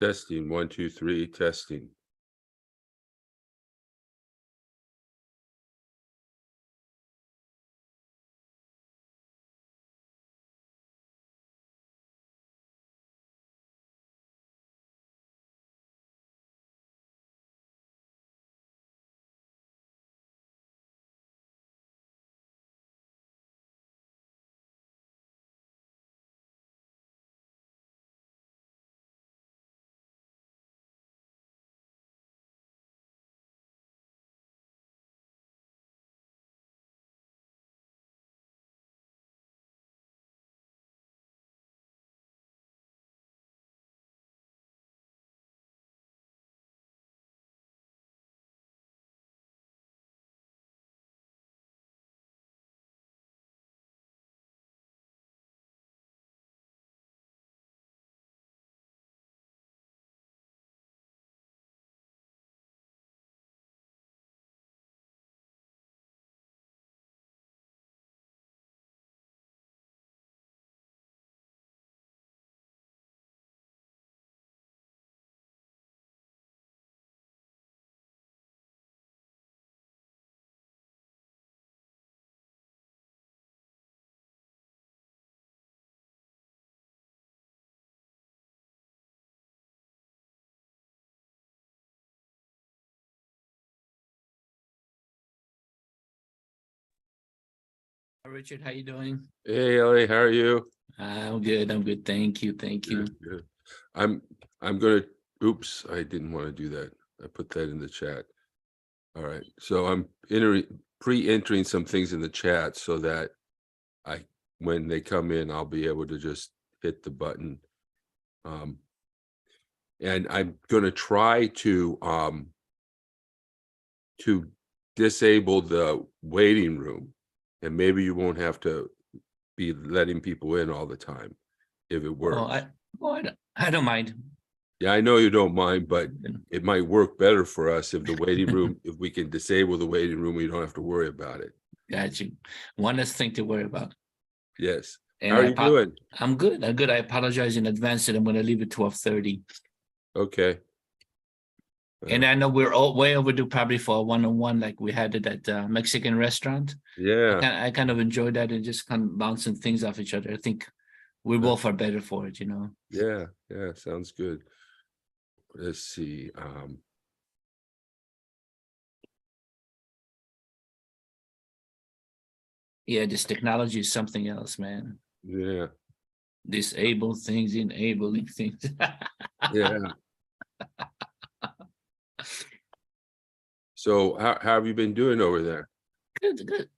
Testing, 1, 2, 3, testing. Richard, how you doing? Hey, Ellie, how are you? I'm good. I'm good. Thank you. Thank you. Good, good. I'm gonna, oops, I didn't want to do that. I put that in the chat. All right, so I'm pre-entering some things in the chat so that when they come in, I'll be able to just hit the button. And I'm gonna try to disable the waiting room, and maybe you won't have to be letting people in all the time if it works. I don't mind. Yeah, I know you don't mind, but it might work better for us if the waiting room, if we can disable the waiting room, we don't have to worry about it. Got you. One less thing to worry about. Yes. And How are you doing? I'm good. I'm good. I apologize in advance that I'm going to leave at 12:30. Okay. And I know we're all way overdue probably for a one-on-one like we had it at the Mexican restaurant. Yeah. I kind of enjoyed that and just kind of bouncing things off each other. I think we both are better for it, you know. Yeah. Yeah. Sounds good. Let's see. Yeah, this technology is something else, man. Yeah. Disable things, enabling things. Yeah. So how have you been doing over there? Good, good.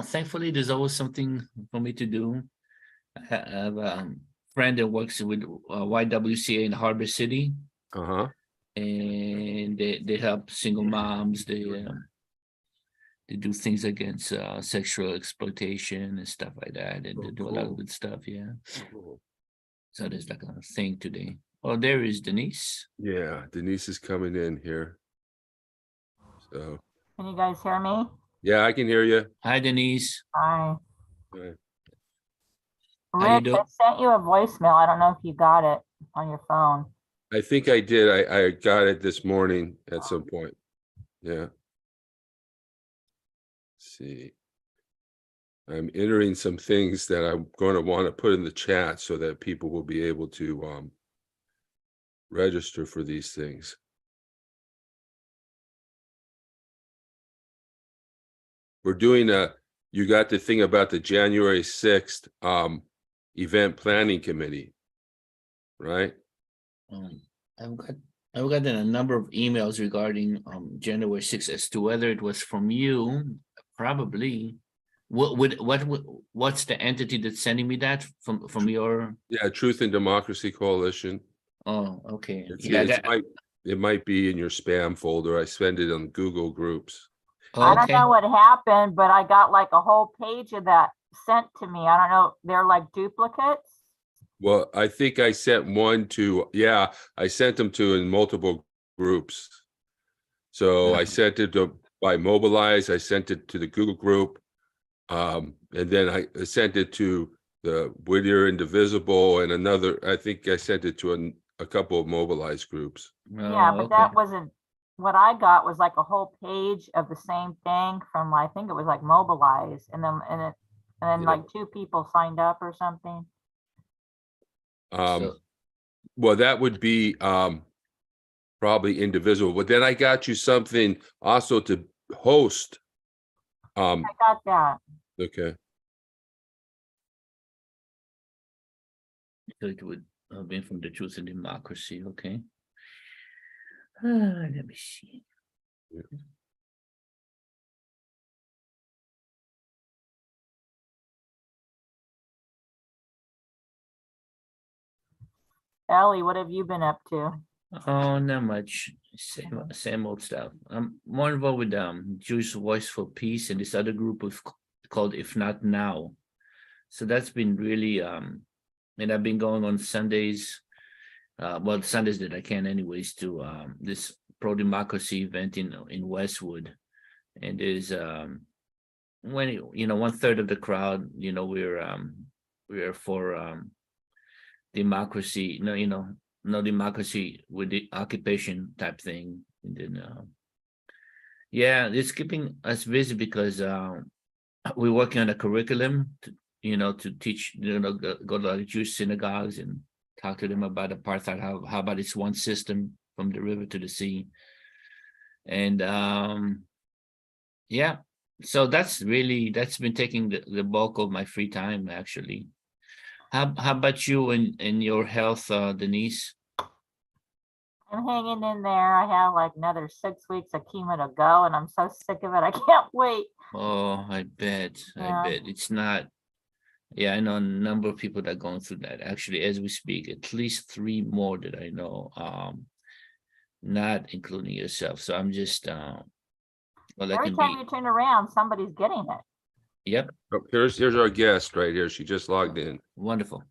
Thankfully, there's always something for me to do. I have a friend that works with YWCA in Harbor City, Uh-huh. and they help single moms. They do things against sexual exploitation and stuff like that, and they do a lot of good stuff. Yeah. Cool. So there's like a thing today. Oh, there is Denise. Yeah, Denise is coming in here. So Can you guys hear me? yeah, I can hear you. Hi, Denise. Hi. Right. How you Rick, doing? I sent you a voicemail. I don't know if you got it on your phone. I think I did. I got it this morning at some point. Yeah. Let's see. I'm entering some things that I'm going to want to put in the chat so that people will be able to register for these things. We're doing you got the thing about the January 6th event planning committee, right? I've gotten a number of emails regarding January 6th as to whether it was from you. Probably. What's the entity that's sending me that from your? Yeah, Truth and Democracy Coalition. Oh, okay. It might be in your spam folder. I send it on Google Groups. I don't know what happened, but I got like a whole page of that sent to me. I don't know. They're like duplicates. Well, I think I sent one to, yeah, I sent them to in multiple groups. So I sent it to by Mobilize, I sent it to the Google group. And then I sent it to the Whittier Indivisible and another, I think I sent it to a couple of mobilized groups. Yeah, Oh, but okay. that wasn't, what I got was like a whole page of the same thing from, I think it was like Mobilize, and then, and then Yeah. like 2 people signed up or something. So, Well, that would be probably indivisible, but then I got you something also to host. I got that. Okay. so it would have been from the Truth and Democracy, okay. Let me see. Ellie, what have you been up to? Oh, not much. Same old stuff. I'm more involved with Jewish Voice for Peace and this other group called If Not Now. So that's been really and I've been going on Sundays. Well, Sundays that I can anyways to this pro-democracy event in Westwood. And there's when 1/3 of the crowd, we're for democracy, no democracy with the occupation type thing. And then yeah, it's keeping us busy because we're working on a curriculum to teach, go to like Jewish synagogues and talk to them about apartheid, how about it's one system from the river to the sea. And yeah, so that's been taking the bulk of my free time actually. How about you and your health, Denise? I'm hanging in there. I have like another 6 weeks of chemo to go, and I'm so sick of it. I can't wait. Oh, I bet. Yeah. It's not. Yeah, I know a number of people that are going through that actually as we speak, at least 3 more that I know, not including yourself. So I'm just well, that Every can time be. you turn around, somebody's getting it. Yep, Oh, here's our guest right here. She just logged in. wonderful.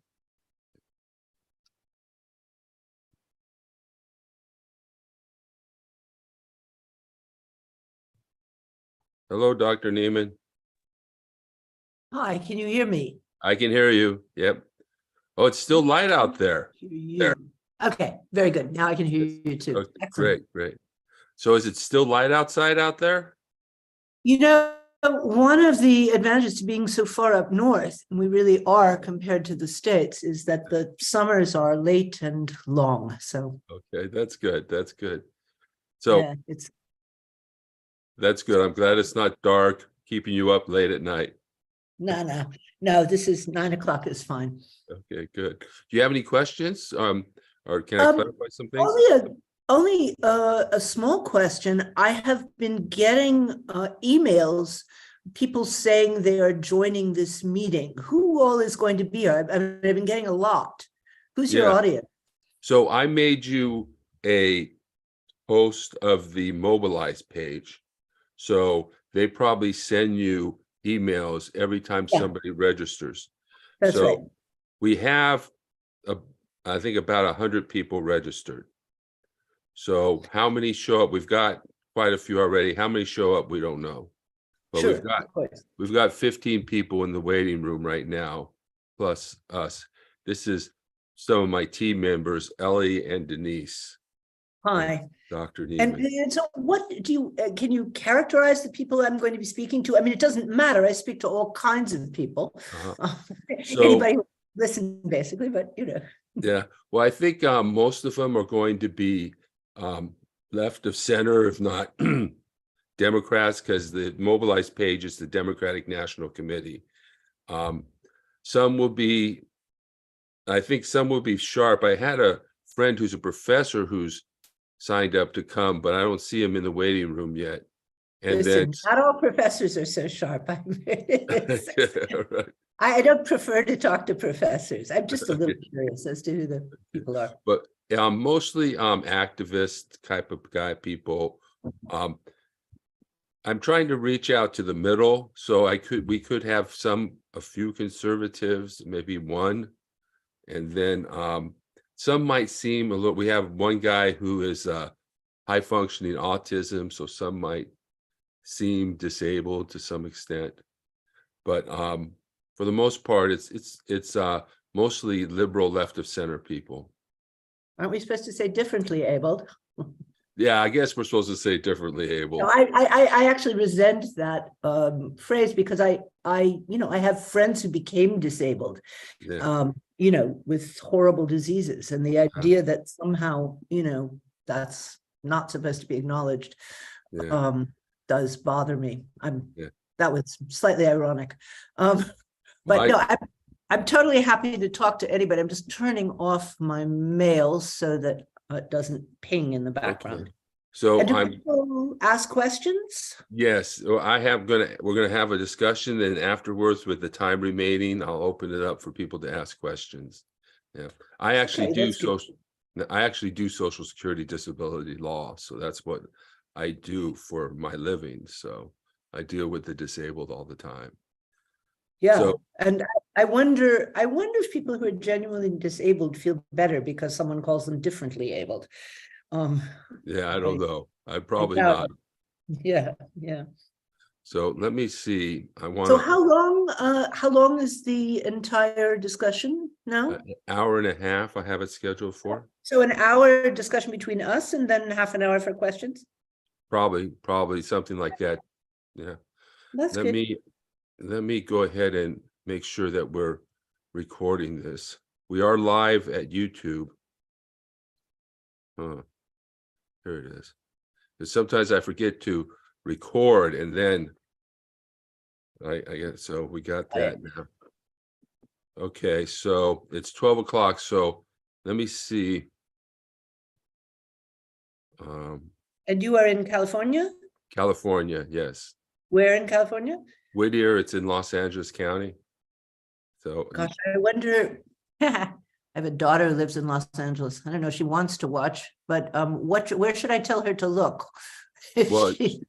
Hello, Dr. Neiman. Hi, can you hear me? I can hear you. Yep. Oh, it's still light out there. Hear you. There. Okay, very good. Now I can hear you too. Okay, Excellent. great. So is it still light outside out there? You know, one of the advantages to being so far up north, and we really are compared to the States, is that the summers are late and long. So Okay, that's good. So yeah, it's that's good. I'm glad it's not dark, keeping you up late at night. no, this is 9 o'clock is fine. Okay, good. Do you have any questions? Or can I clarify some things? Only a small question. I have been getting emails, people saying they are joining this meeting. Who all is going to be here? I've been getting a lot. Who's your Yeah. audience? So I made you a host of the Mobilize page. So they probably send you emails every time Yeah. somebody registers. That's So right. we have, I think about 100 people registered. So how many show up? We've got quite a few already. How many show up? We don't know. But Sure, we've of course. got 15 people in the waiting room right now, plus us. This is some of my team members, Ellie and Denise, Hi. Dr. And Neiman. so what do you, can you characterize the people I'm going to be speaking to? I mean, it doesn't matter. I speak to all kinds of people. So- Anybody who listen basically, but Yeah, well, I think most of them are going to be left of center, if not Democrats, because the Mobilize page is the Democratic National Committee. Some will be, I think some will be sharp. I had a friend who's a professor who's signed up to come, but I don't see him in the waiting room yet. And listen, then not all professors are so sharp. Right. I don't prefer to talk to professors. I'm just a little curious as to who the people are. But mostly activist type of guy people. I'm trying to reach out to the middle, so we could have a few conservatives, maybe one, and then some might seem a little. We have one guy who is high functioning autism, so some might seem disabled to some extent, but for the most part, it's mostly liberal, left of center people. Aren't we supposed to say differently abled? Yeah, I guess we're supposed to say differently able. No, I actually resent that phrase because I have friends who became disabled, Yeah, with horrible diseases, and the idea that somehow, that's not supposed to be acknowledged, yeah. does bother me. Yeah. That was slightly ironic. But Well, no, I'm totally happy to talk to anybody. I'm just turning off my mail so that it doesn't ping in the background. So And do I'm, people ask questions? yes, well, we're gonna have a discussion, and afterwards, with the time remaining, I'll open it up for people to ask questions. Yeah, I actually Okay, do that's good. social security disability law, so that's what I do for my living, so I deal with the disabled all the time. Yeah, So- and I wonder if people who are genuinely disabled feel better because someone calls them differently abled. Yeah, I don't know. I probably doubt not. yeah. So let me see. I want So how long is the entire discussion now? an hour and a half I have it scheduled for. So an hour discussion between us and then half an hour for questions? Probably something like that. Yeah. That's Let good. me go ahead and make sure that we're recording this. We are live at YouTube. Here it is. Because sometimes I forget to record, and then I get, so we got that now. Okay, so it's 12 o'clock, so let me see. And you are in California? California, yes. Where in California? Whittier, it's in Los Angeles County. So Gosh, I wonder. I have a daughter who lives in Los Angeles. I don't know if she wants to watch, but where should I tell her to look? If Well, she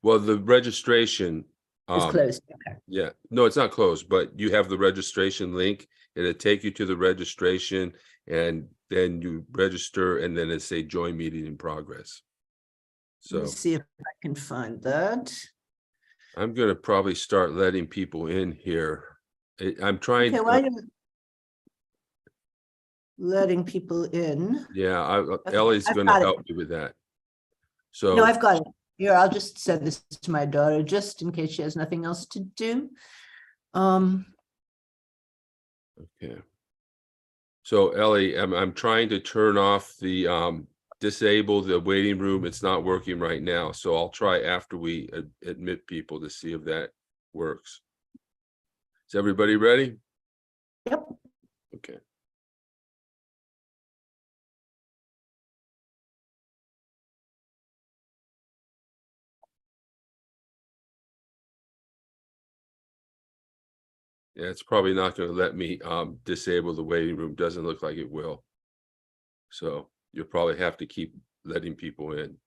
well, the registration, is closed. Okay. yeah, no, it's not closed, but you have the registration link. It'll take you to the registration, and then you register, and then it say join meeting in progress. Let me So see if I can find that. I'm gonna probably start letting people in here. I'm trying, Okay, while you're letting people in. yeah, Okay, Ellie's I've gonna got it. help me with that. So. No, I've got it. Here, I'll just send this to my daughter just in case she has nothing else to do. Okay. So Ellie, I'm trying to turn off the disable the waiting room. It's not working right now, so I'll try after we admit people to see if that works. Is everybody ready? Yep. Okay. Yeah, it's probably not going to let me disable the waiting room. Doesn't look like it will. So you'll probably have to keep letting people in.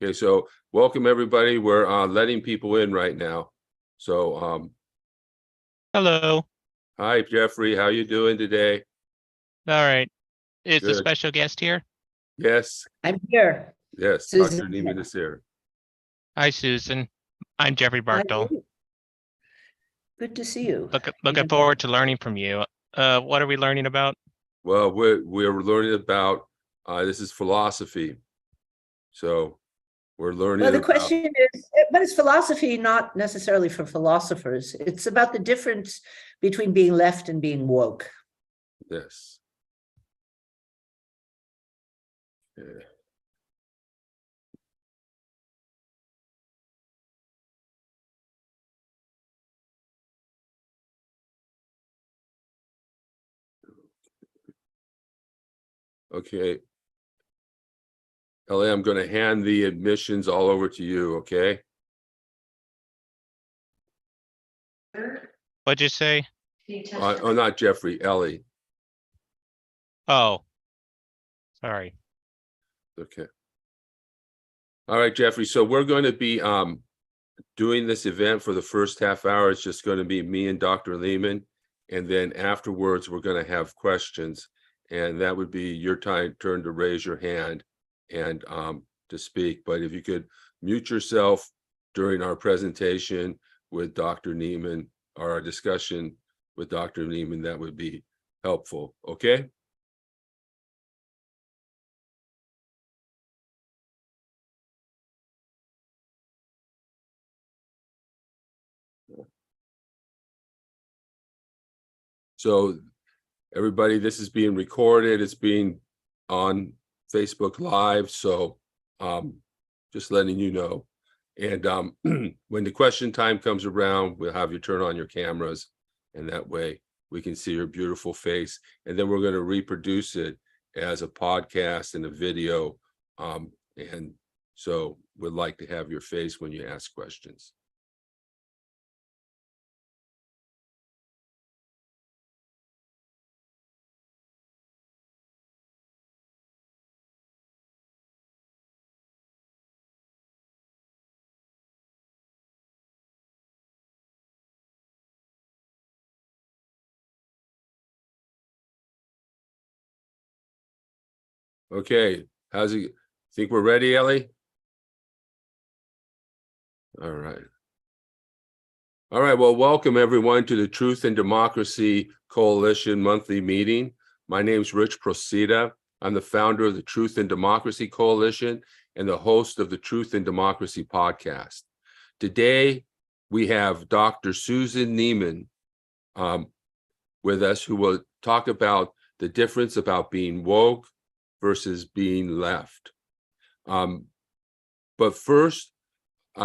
Okay, so welcome everybody. We're letting people in right now. So Hello. hi Jeffrey, how you doing today? All right. Is the Good. special guest here? Yes, I'm here. yes, Susan, Dr. Neiman yeah. is here. Hi, Susan. I'm Jeffrey Bartel. Good to see you. Looking forward to learning from you. What are we learning about? Well, we're learning about this is philosophy. So we're learning Well, the about, question is, but it's philosophy, not necessarily for philosophers. It's about the difference between being left and being woke. this. Yeah. Okay. Ellie, I'm going to hand the admissions all over to you, okay? What'd you say? Oh, not Jeffrey, Ellie. Oh, sorry. Okay. All right, Jeffrey. So we're going to be doing this event for the first half hour. It's just going to be me and Dr. Lehman. And then afterwards, we're going to have questions. And that would be your turn to raise your hand and to speak. But if you could mute yourself during our presentation with Dr. Neiman, our discussion with Dr. Neiman, that would be helpful, okay? So everybody, this is being recorded. It's being on Facebook Live. So just letting you know. And when the question time comes around, we'll have you turn on your cameras, and that way we can see your beautiful face. And then we're going to reproduce it as a podcast and a video. And so we'd like to have your face when you ask questions. Okay, how's it? Think we're ready, Ellie? All right. All right, well, welcome everyone to the Truth and Democracy Coalition monthly meeting. My name's Rich Procida. I'm the founder of the Truth and Democracy Coalition and the host of the Truth and Democracy podcast. Today, we have Dr. Susan Neiman with us, who will talk about the difference about being woke versus being left. But first,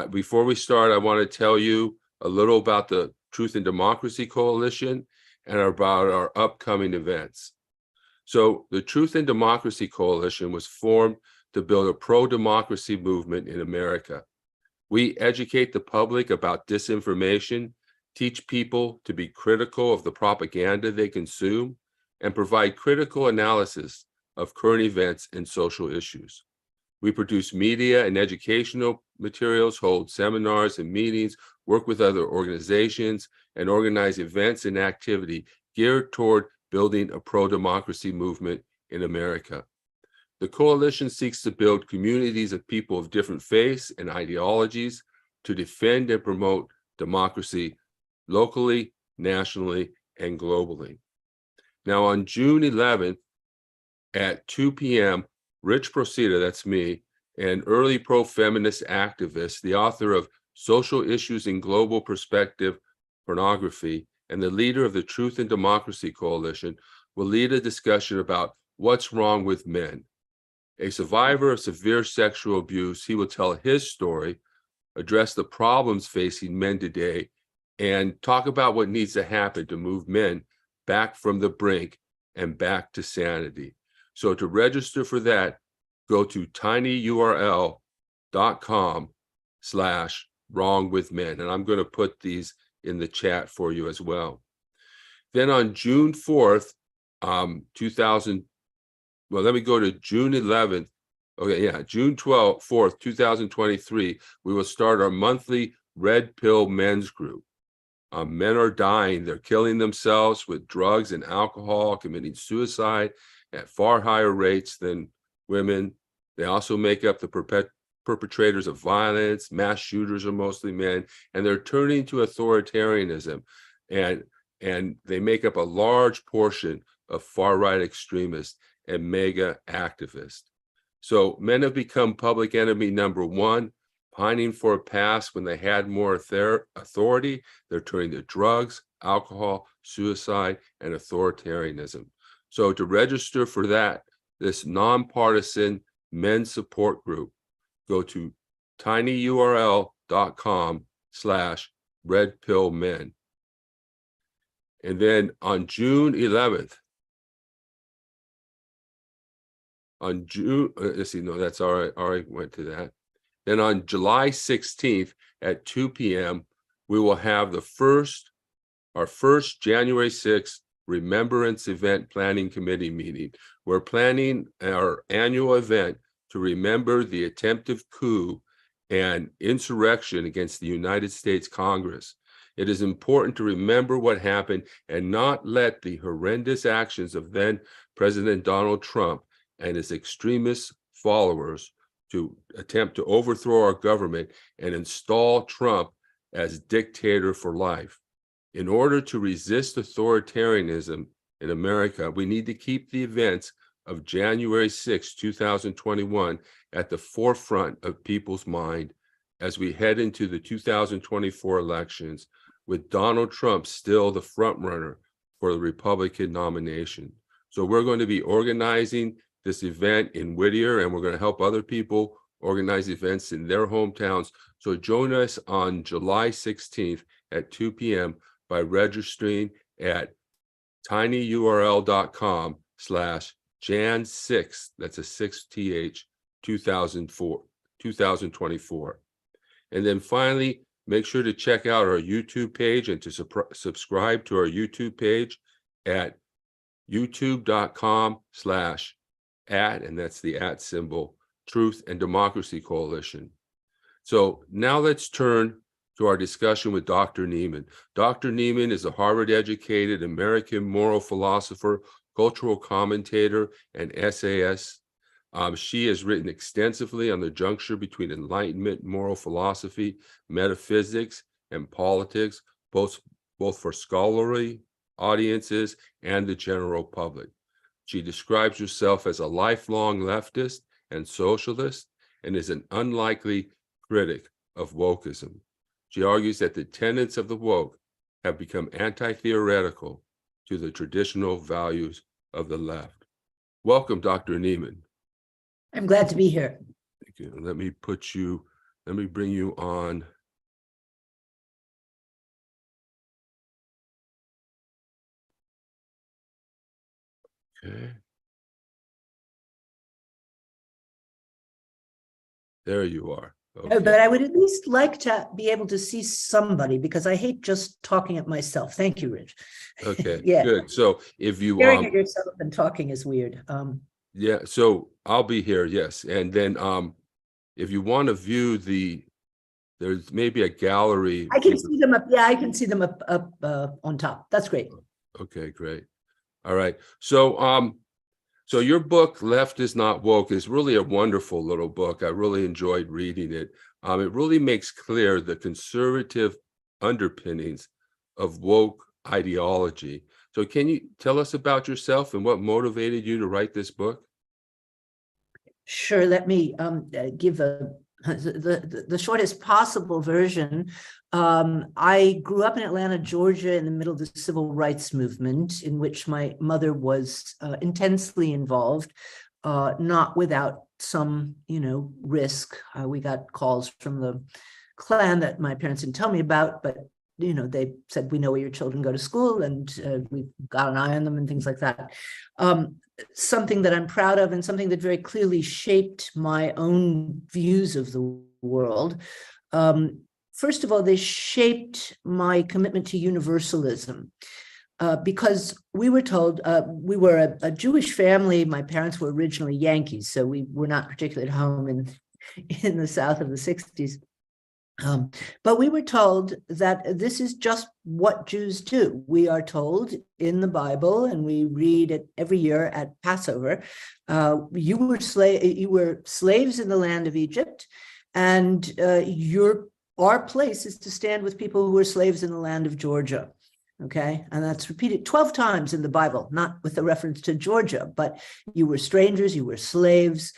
before we start, I want to tell you a little about the Truth and Democracy Coalition and about our upcoming events. So the Truth and Democracy Coalition was formed to build a pro-democracy movement in America. We educate the public about disinformation, teach people to be critical of the propaganda they consume, and provide critical analysis of current events and social issues. We produce media and educational materials, hold seminars and meetings, work with other organizations, and organize events and activity geared toward building a pro-democracy movement in America. The coalition seeks to build communities of people of different faiths and ideologies to defend and promote democracy locally, nationally, and globally. Now, on June 11th at 2 p.m., Rich Procida, that's me, an early pro-feminist activist, the author of Social Issues in Global Perspective Pornography, and the leader of the Truth and Democracy Coalition, will lead a discussion about what's wrong with men. A survivor of severe sexual abuse, he will tell his story, address the problems facing men today, and talk about what needs to happen to move men back from the brink and back to sanity. So to register for that, go to tinyurl.com/wrongwithmen. And I'm going to put these in the chat for you as well. Then on June 4th, let me go to June 11th. Okay, yeah, June 4th, 2023, we will start our monthly Red Pill Men's Group. Men are dying. They're killing themselves with drugs and alcohol, committing suicide at far higher rates than women. They also make up the perpetrators of violence. Mass shooters are mostly men, and they're turning to authoritarianism. And they make up a large portion of far-right extremists and mega activists. So men have become public enemy number one, pining for a past when they had more authority. They're turning to drugs, alcohol, suicide, and authoritarianism. So to register for this nonpartisan men's support group, go to tinyurl.com/redpillmen. And then on June 11th, that's all right. Already went to that. Then on July 16th at 2 p.m., we will have our first January 6th Remembrance Event Planning Committee meeting. We're planning our annual event to remember the attempted coup and insurrection against the United States Congress. It is important to remember what happened and not let the horrendous actions of then President Donald Trump and his extremist followers to attempt to overthrow our government and install Trump as dictator for life. In order to resist authoritarianism in America, we need to keep the events of January 6, 2021 at the forefront of people's mind as we head into the 2024 elections, with Donald Trump still the front runner for the Republican nomination. So we're going to be organizing this event in Whittier, and we're going to help other people organize events in their hometowns. So join us on July 16th at 2 p.m. by registering at tinyurl.com/Jan6, that's a 6th, 2024. And then finally, make sure to check out our YouTube page and to subscribe to our YouTube page at youtube.com/@, and that's the @ symbol, Truth and Democracy Coalition. So now let's turn to our discussion with Dr. Nieman. Dr. Nieman is a Harvard-educated American moral philosopher, cultural commentator, and essayist. She has written extensively on the juncture between Enlightenment, moral philosophy, metaphysics, and politics, both for scholarly audiences and the general public. She describes herself as a lifelong leftist and socialist and is an unlikely critic of wokeism. She argues that the tenets of the woke have become anti-theoretical to the traditional values of the left. Welcome, Dr. Nieman. I'm glad to be here. Thank you. Let me bring you on. Okay. There you are. Okay. But I would at least like to be able to see somebody because I hate just talking at myself. Thank you, Rich. Okay, Yeah. good. So if you Staring at yourself and talking is weird. yeah, so I'll be here, yes. And then if you want to view there's maybe a gallery. I can see them up. Yeah, I can see them up on top. That's great. Okay, great. All right. So so your book, Left is Not Woke, is really a wonderful little book. I really enjoyed reading it. It really makes clear the conservative underpinnings of woke ideology. So can you tell us about yourself and what motivated you to write this book? Sure. Let me give the shortest possible version. I grew up in Atlanta, Georgia, in the middle of the civil rights movement, in which my mother was intensely involved, not without some, risk. We got calls from the Klan that my parents didn't tell me about, but they said, we know where your children go to school, and we've got an eye on them and things like that. Something that I'm proud of and something that very clearly shaped my own views of the world. First of all, they shaped my commitment to universalism. Because we were told, we were a Jewish family. My parents were originally Yankees, so we were not particularly at home in the South of the 60s. But we were told that this is just what Jews do. We are told in the Bible, and we read it every year at Passover, you were slaves in the land of Egypt, and our place is to stand with people who were slaves in the land of Georgia. Okay, and that's repeated 12 times in the Bible, not with a reference to Georgia, but you were strangers, you were slaves.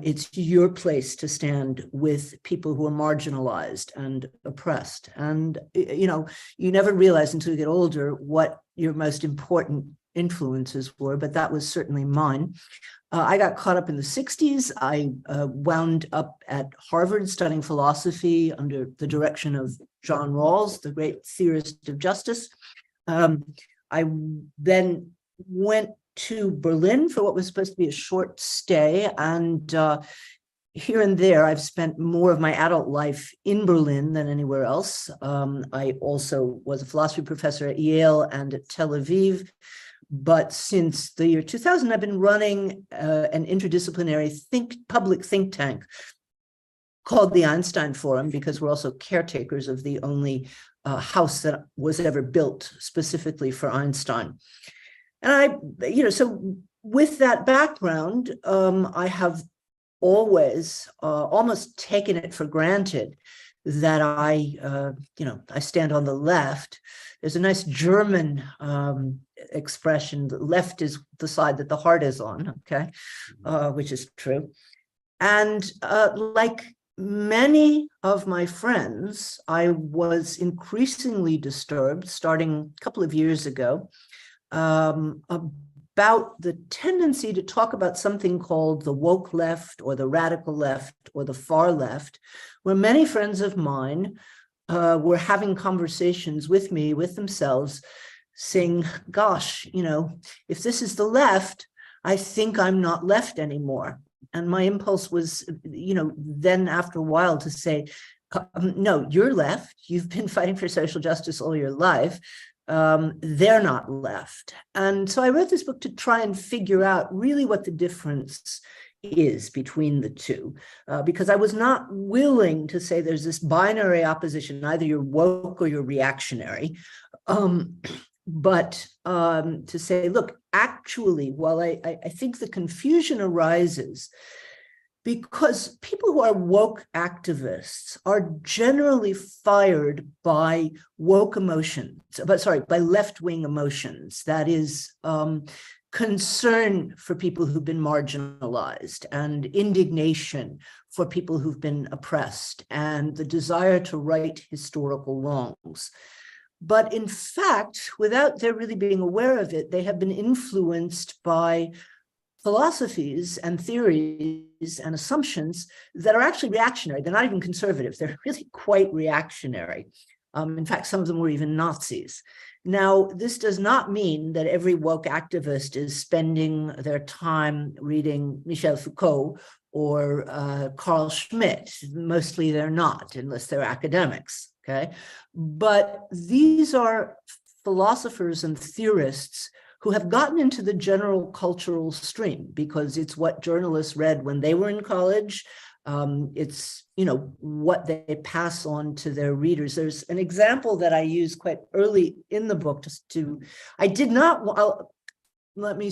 It's your place to stand with people who are marginalized and oppressed. And, you never realize until you get older what your most important influences were, but that was certainly mine. I got caught up in the 60s. I wound up at Harvard studying philosophy under the direction of John Rawls, the great theorist of justice. I then went to Berlin for what was supposed to be a short stay. And here and there, I've spent more of my adult life in Berlin than anywhere else. I also was a philosophy professor at Yale and at Tel Aviv. But since the year 2000, I've been running an interdisciplinary public think tank called the Einstein Forum, because we're also caretakers of the only house that was ever built specifically for Einstein. And so with that background, I have always almost taken it for granted that I stand on the left. There's a nice German expression, the left is the side that the heart is on, okay, which is true. And like many of my friends, I was increasingly disturbed starting a couple of years ago about the tendency to talk about something called the woke left or the radical left or the far left, where many friends of mine were having conversations with me, with themselves, saying, gosh, if this is the left, I think I'm not left anymore. And my impulse was, then after a while to say, no, you're left. You've been fighting for social justice all your life. They're not left. And so I wrote this book to try and figure out really what the difference is between the two, because I was not willing to say there's this binary opposition, either you're woke or you're reactionary, but to say, look, actually, while I think the confusion arises because people who are woke activists are generally fired by woke emotions, by left-wing emotions. That is concern for people who've been marginalized and indignation for people who've been oppressed and the desire to right historical wrongs. But in fact, without their really being aware of it, they have been influenced by philosophies and theories and assumptions that are actually reactionary. They're not even conservative. They're really quite reactionary. In fact, some of them were even Nazis. Now, this does not mean that every woke activist is spending their time reading Michel Foucault or Carl Schmitt. Mostly they're not, unless they're academics, okay? But these are philosophers and theorists who have gotten into the general cultural stream because it's what journalists read when they were in college. It's, what they pass on to their readers. There's an example that I use quite early in the book let me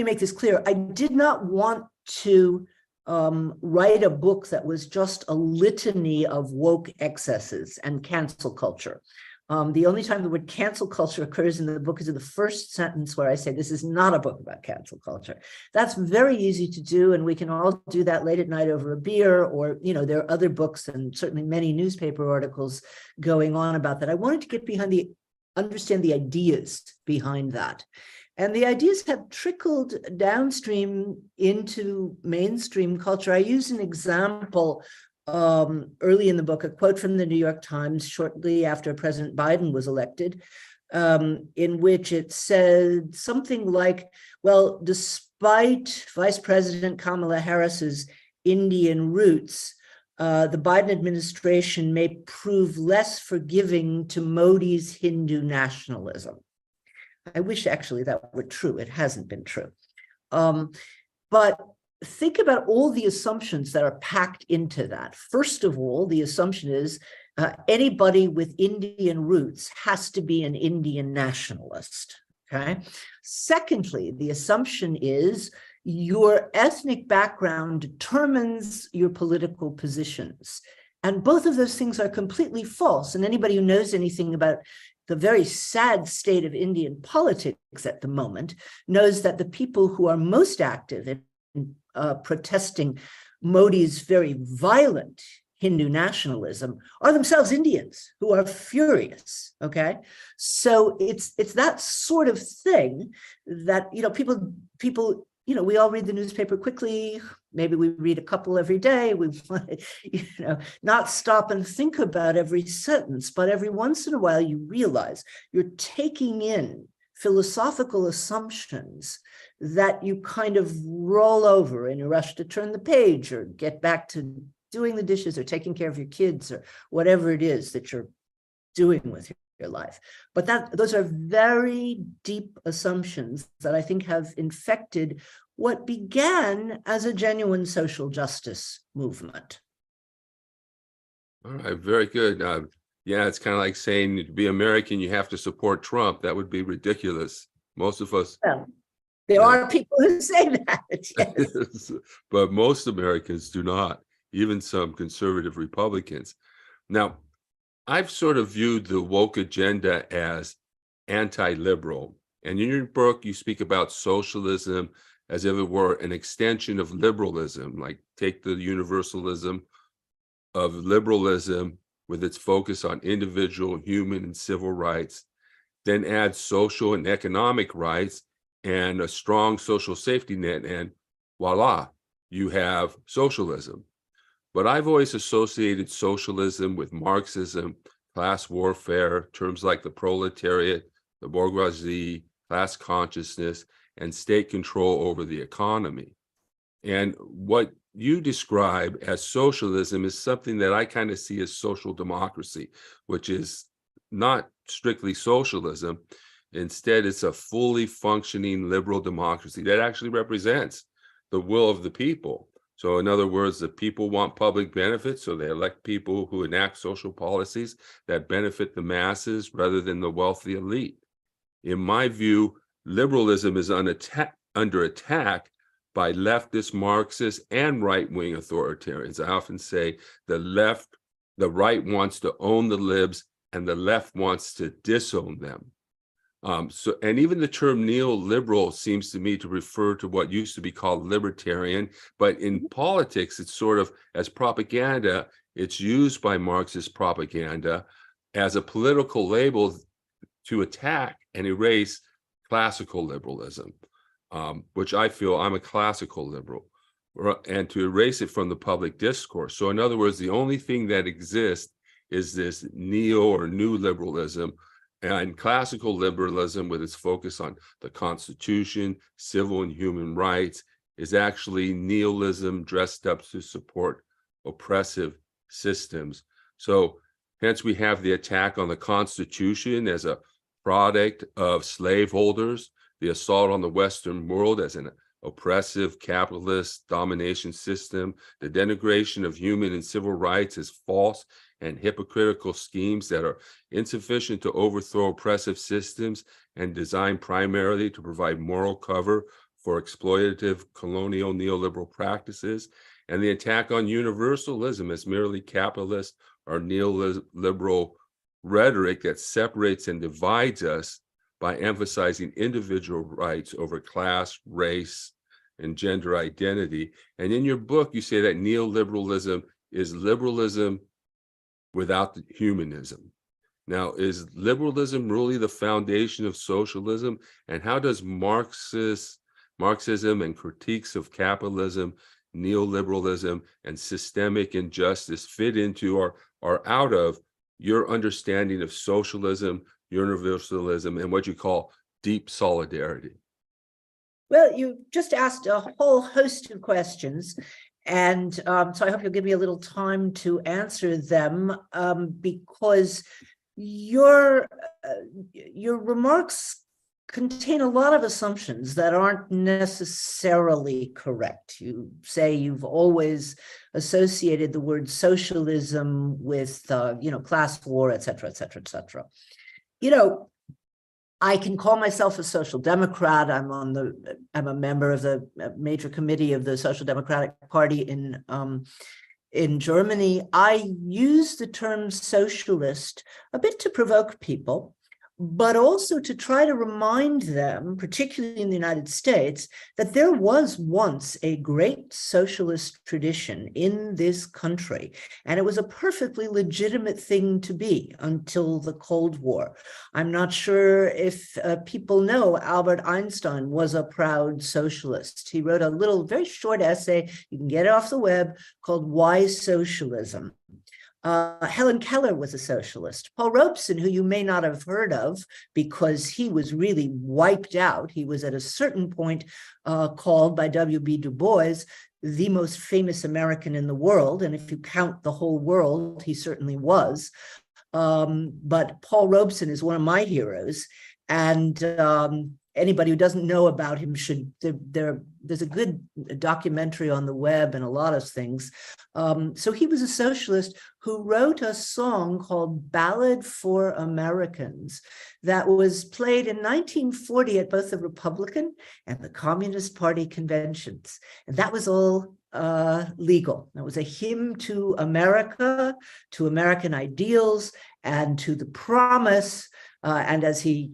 make this clear. I did not want to write a book that was just a litany of woke excesses and cancel culture. The only time the word cancel culture occurs in the book is in the first sentence where I say, this is not a book about cancel culture. That's very easy to do. And we can all do that late at night over a beer, or, there are other books and certainly many newspaper articles going on about that. I wanted to get understand the ideas behind that. And the ideas have trickled downstream into mainstream culture. I use an example early in the book, a quote from the New York Times shortly after President Biden was elected, in which it said something like, well, despite Vice President Kamala Harris's Indian roots, the Biden administration may prove less forgiving to Modi's Hindu nationalism. I wish actually that were true. It hasn't been true. But think about all the assumptions that are packed into that. First of all, the assumption is anybody with Indian roots has to be an Indian nationalist, okay? Secondly, the assumption is your ethnic background determines your political positions. And both of those things are completely false. And anybody who knows anything about the very sad state of Indian politics at the moment knows that the people who are most active in protesting Modi's very violent Hindu nationalism are themselves Indians who are furious, okay? So it's that sort of thing that, people, we all read the newspaper quickly. Maybe we read a couple every day. We want to, not stop and think about every sentence, but every once in a while you realize you're taking in philosophical assumptions that you kind of roll over in a rush to turn the page or get back to doing the dishes or taking care of your kids or whatever it is that you're doing with your life. But those are very deep assumptions that I think have infected what began as a genuine social justice movement. All right, very good. Yeah, it's kind of like saying to be American, you have to support Trump. That would be ridiculous. Most of us. Well, there are people who say that. Yes. But most Americans do not. even some conservative Republicans. Now, I've sort of viewed the woke agenda as anti-liberal. And in your book, you speak about socialism as if it were an extension of liberalism, like take the universalism of liberalism with its focus on individual, human, and civil rights, then add social and economic rights and a strong social safety net, and voila, you have socialism. But I've always associated socialism with Marxism, class warfare, terms like the proletariat, the bourgeoisie, class consciousness, and state control over the economy. And what you describe as socialism is something that I kind of see as social democracy, which is not strictly socialism. Instead, it's a fully functioning liberal democracy that actually represents the will of the people. So in other words, the people want public benefits, so they elect people who enact social policies that benefit the masses rather than the wealthy elite. In my view, liberalism is under attack by leftist Marxists and right-wing authoritarians. I often say the right wants to own the libs and the left wants to disown them. And even the term neoliberal seems to me to refer to what used to be called libertarian, but in politics, it's sort of as propaganda, it's used by Marxist propaganda as a political label to attack and erase classical liberalism, which I feel I'm a classical liberal, and to erase it from the public discourse. So in other words, the only thing that exists is this neo or new liberalism, and classical liberalism, with its focus on the Constitution, civil and human rights, is actually nihilism dressed up to support oppressive systems. So hence we have the attack on the Constitution as a product of slaveholders, the assault on the Western world as an oppressive capitalist domination system, the denigration of human and civil rights as false and hypocritical schemes that are insufficient to overthrow oppressive systems and designed primarily to provide moral cover for exploitative colonial neoliberal practices, and the attack on universalism as merely capitalist or neoliberal rhetoric that separates and divides us by emphasizing individual rights over class, race, and gender identity. And in your book, you say that neoliberalism is liberalism without the humanism. Now, is liberalism really the foundation of socialism? And how does Marxism and critiques of capitalism, neoliberalism, and systemic injustice fit into or out of your understanding of socialism, universalism, and what you call deep solidarity? Well, you just asked a whole host of questions, and so I hope you'll give me a little time to answer them, because your remarks contain a lot of assumptions that aren't necessarily correct. You say you've always associated the word socialism with, class war, et cetera, et cetera, et cetera. I can call myself a social democrat. I'm a member of the major committee of the Social Democratic Party in Germany. I use the term socialist a bit to provoke people, but also to try to remind them, particularly in the United States, that there was once a great socialist tradition in this country, and it was a perfectly legitimate thing to be until the Cold War. I'm not sure if people know Albert Einstein was a proud socialist. He wrote a little, very short essay, you can get it off the web, called Why Socialism? Helen Keller was a socialist. Paul Robeson, who you may not have heard of because he was really wiped out, he was at a certain point called by W.B. Du Bois the most famous American in the world, and if you count the whole world, he certainly was. But Paul Robeson is one of my heroes, and anybody who doesn't know about him should, there's a good documentary on the web and a lot of things. So he was a socialist who wrote a song called Ballad for Americans that was played in 1940 at both the Republican and the Communist Party conventions. And that was all legal. It was a hymn to America, to American ideals, and to the promise. And as he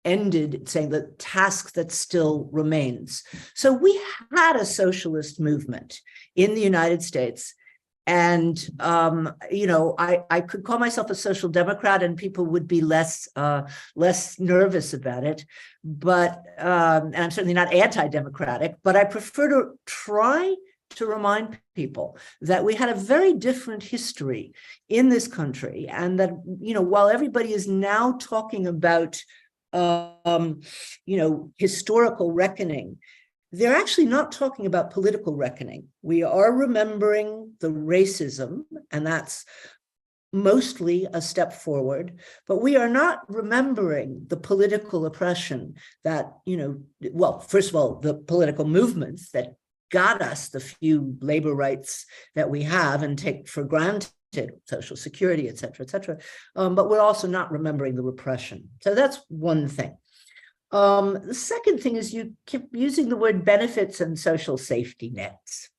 ended saying the task that still remains. So we had a socialist movement in the United States. And, I could call myself a social democrat and people would be less nervous about it. But, and I'm certainly not anti-democratic, but I prefer to try to remind people that we had a very different history in this country. And that, while everybody is now talking about, historical reckoning, they're actually not talking about political reckoning. We are remembering the racism, and that's mostly a step forward, but we are not remembering the political oppression that, first of all, the political movements that got us the few labor rights that we have and take for granted, Social Security, et cetera, but we're also not remembering the repression. So that's one thing. The second thing is you keep using the word benefits and social safety nets.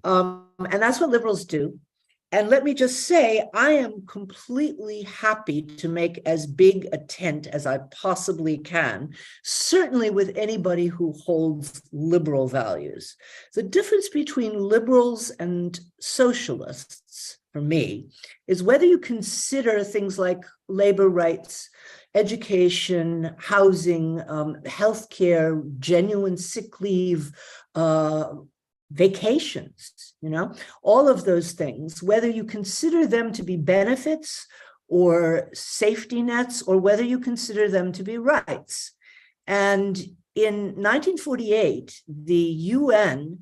And that's what liberals do. And let me just say, I am completely happy to make as big a tent as I possibly can, certainly with anybody who holds liberal values. The difference between liberals and socialists, for me, is whether you consider things like labor rights, education, housing, healthcare, genuine sick leave, vacations, all of those things, whether you consider them to be benefits or safety nets, or whether you consider them to be rights. And in 1948, the UN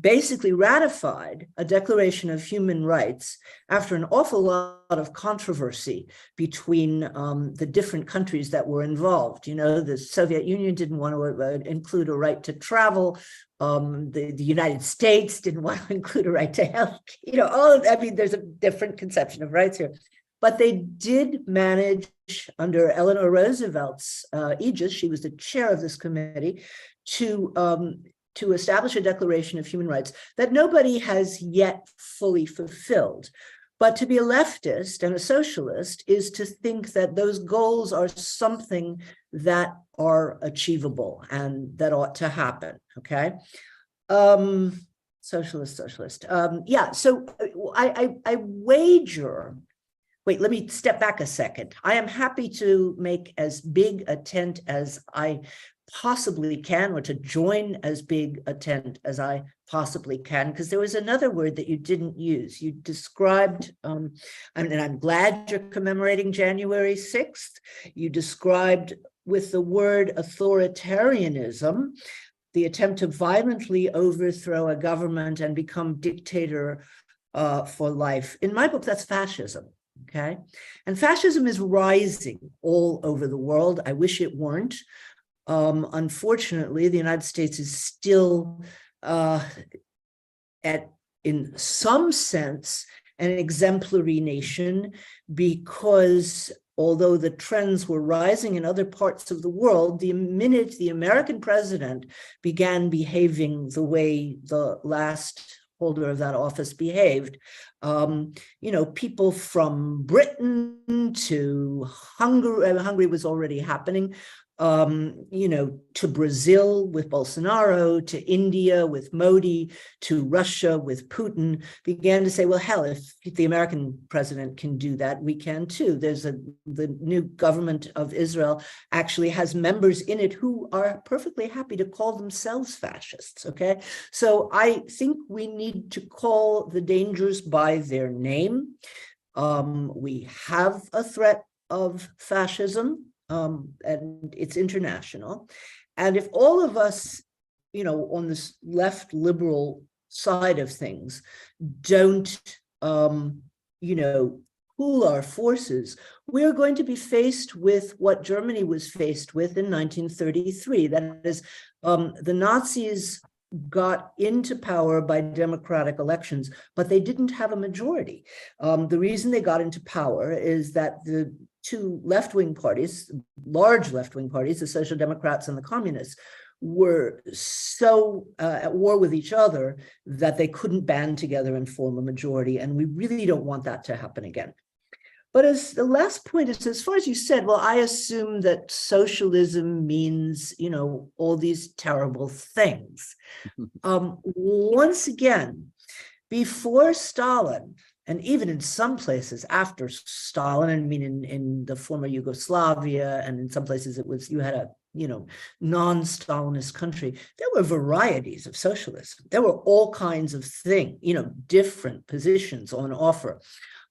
basically ratified a Declaration of Human Rights after an awful lot of controversy between the different countries that were involved. The Soviet Union didn't want to include a right to travel. The United States didn't want to include a right to health. There's a different conception of rights here. But they did manage, under Eleanor Roosevelt's aegis, she was the chair of this committee, to establish a Declaration of Human Rights that nobody has yet fully fulfilled. But to be a leftist and a socialist is to think that those goals are something that are achievable and that ought to happen, okay? Socialist. So I wager, wait, let me step back a second. I am happy to make as big a tent as I possibly can, or to join as big a tent as I possibly can, because there was another word that you didn't use. You described, and I'm glad you're commemorating January 6th. You described with the word authoritarianism, the attempt to violently overthrow a government and become dictator for life. In my book, that's fascism. Okay. And fascism is rising all over the world. I wish it weren't. Unfortunately, the United States is still, in some sense, an exemplary nation, because although the trends were rising in other parts of the world, the minute the American president began behaving the way the last holder of that office behaved, people from Britain to Hungary was already happening, to Brazil with Bolsonaro, to India with Modi, to Russia with Putin, began to say, well, hell, if the American president can do that, we can too. The new government of Israel actually has members in it who are perfectly happy to call themselves fascists, okay? So I think we need to call the dangers by their name. We have a threat of fascism, and it's international. And if all of us, on this left liberal side of things, don't, pool our forces, we're going to be faced with what Germany was faced with in 1933. That is, the Nazis got into power by democratic elections, but they didn't have a majority. The reason they got into power is that the two left-wing parties, large left-wing parties, the Social Democrats and the Communists, were so at war with each other that they couldn't band together and form a majority. And we really don't want that to happen again. But as the last point is, as far as you said, well, I assume that socialism means, all these terrible things. Once again, before Stalin, and even in some places after Stalin, I mean, in the former Yugoslavia, and in some places you had a, non-Stalinist country, there were varieties of socialism. There were all kinds of things, different positions on offer.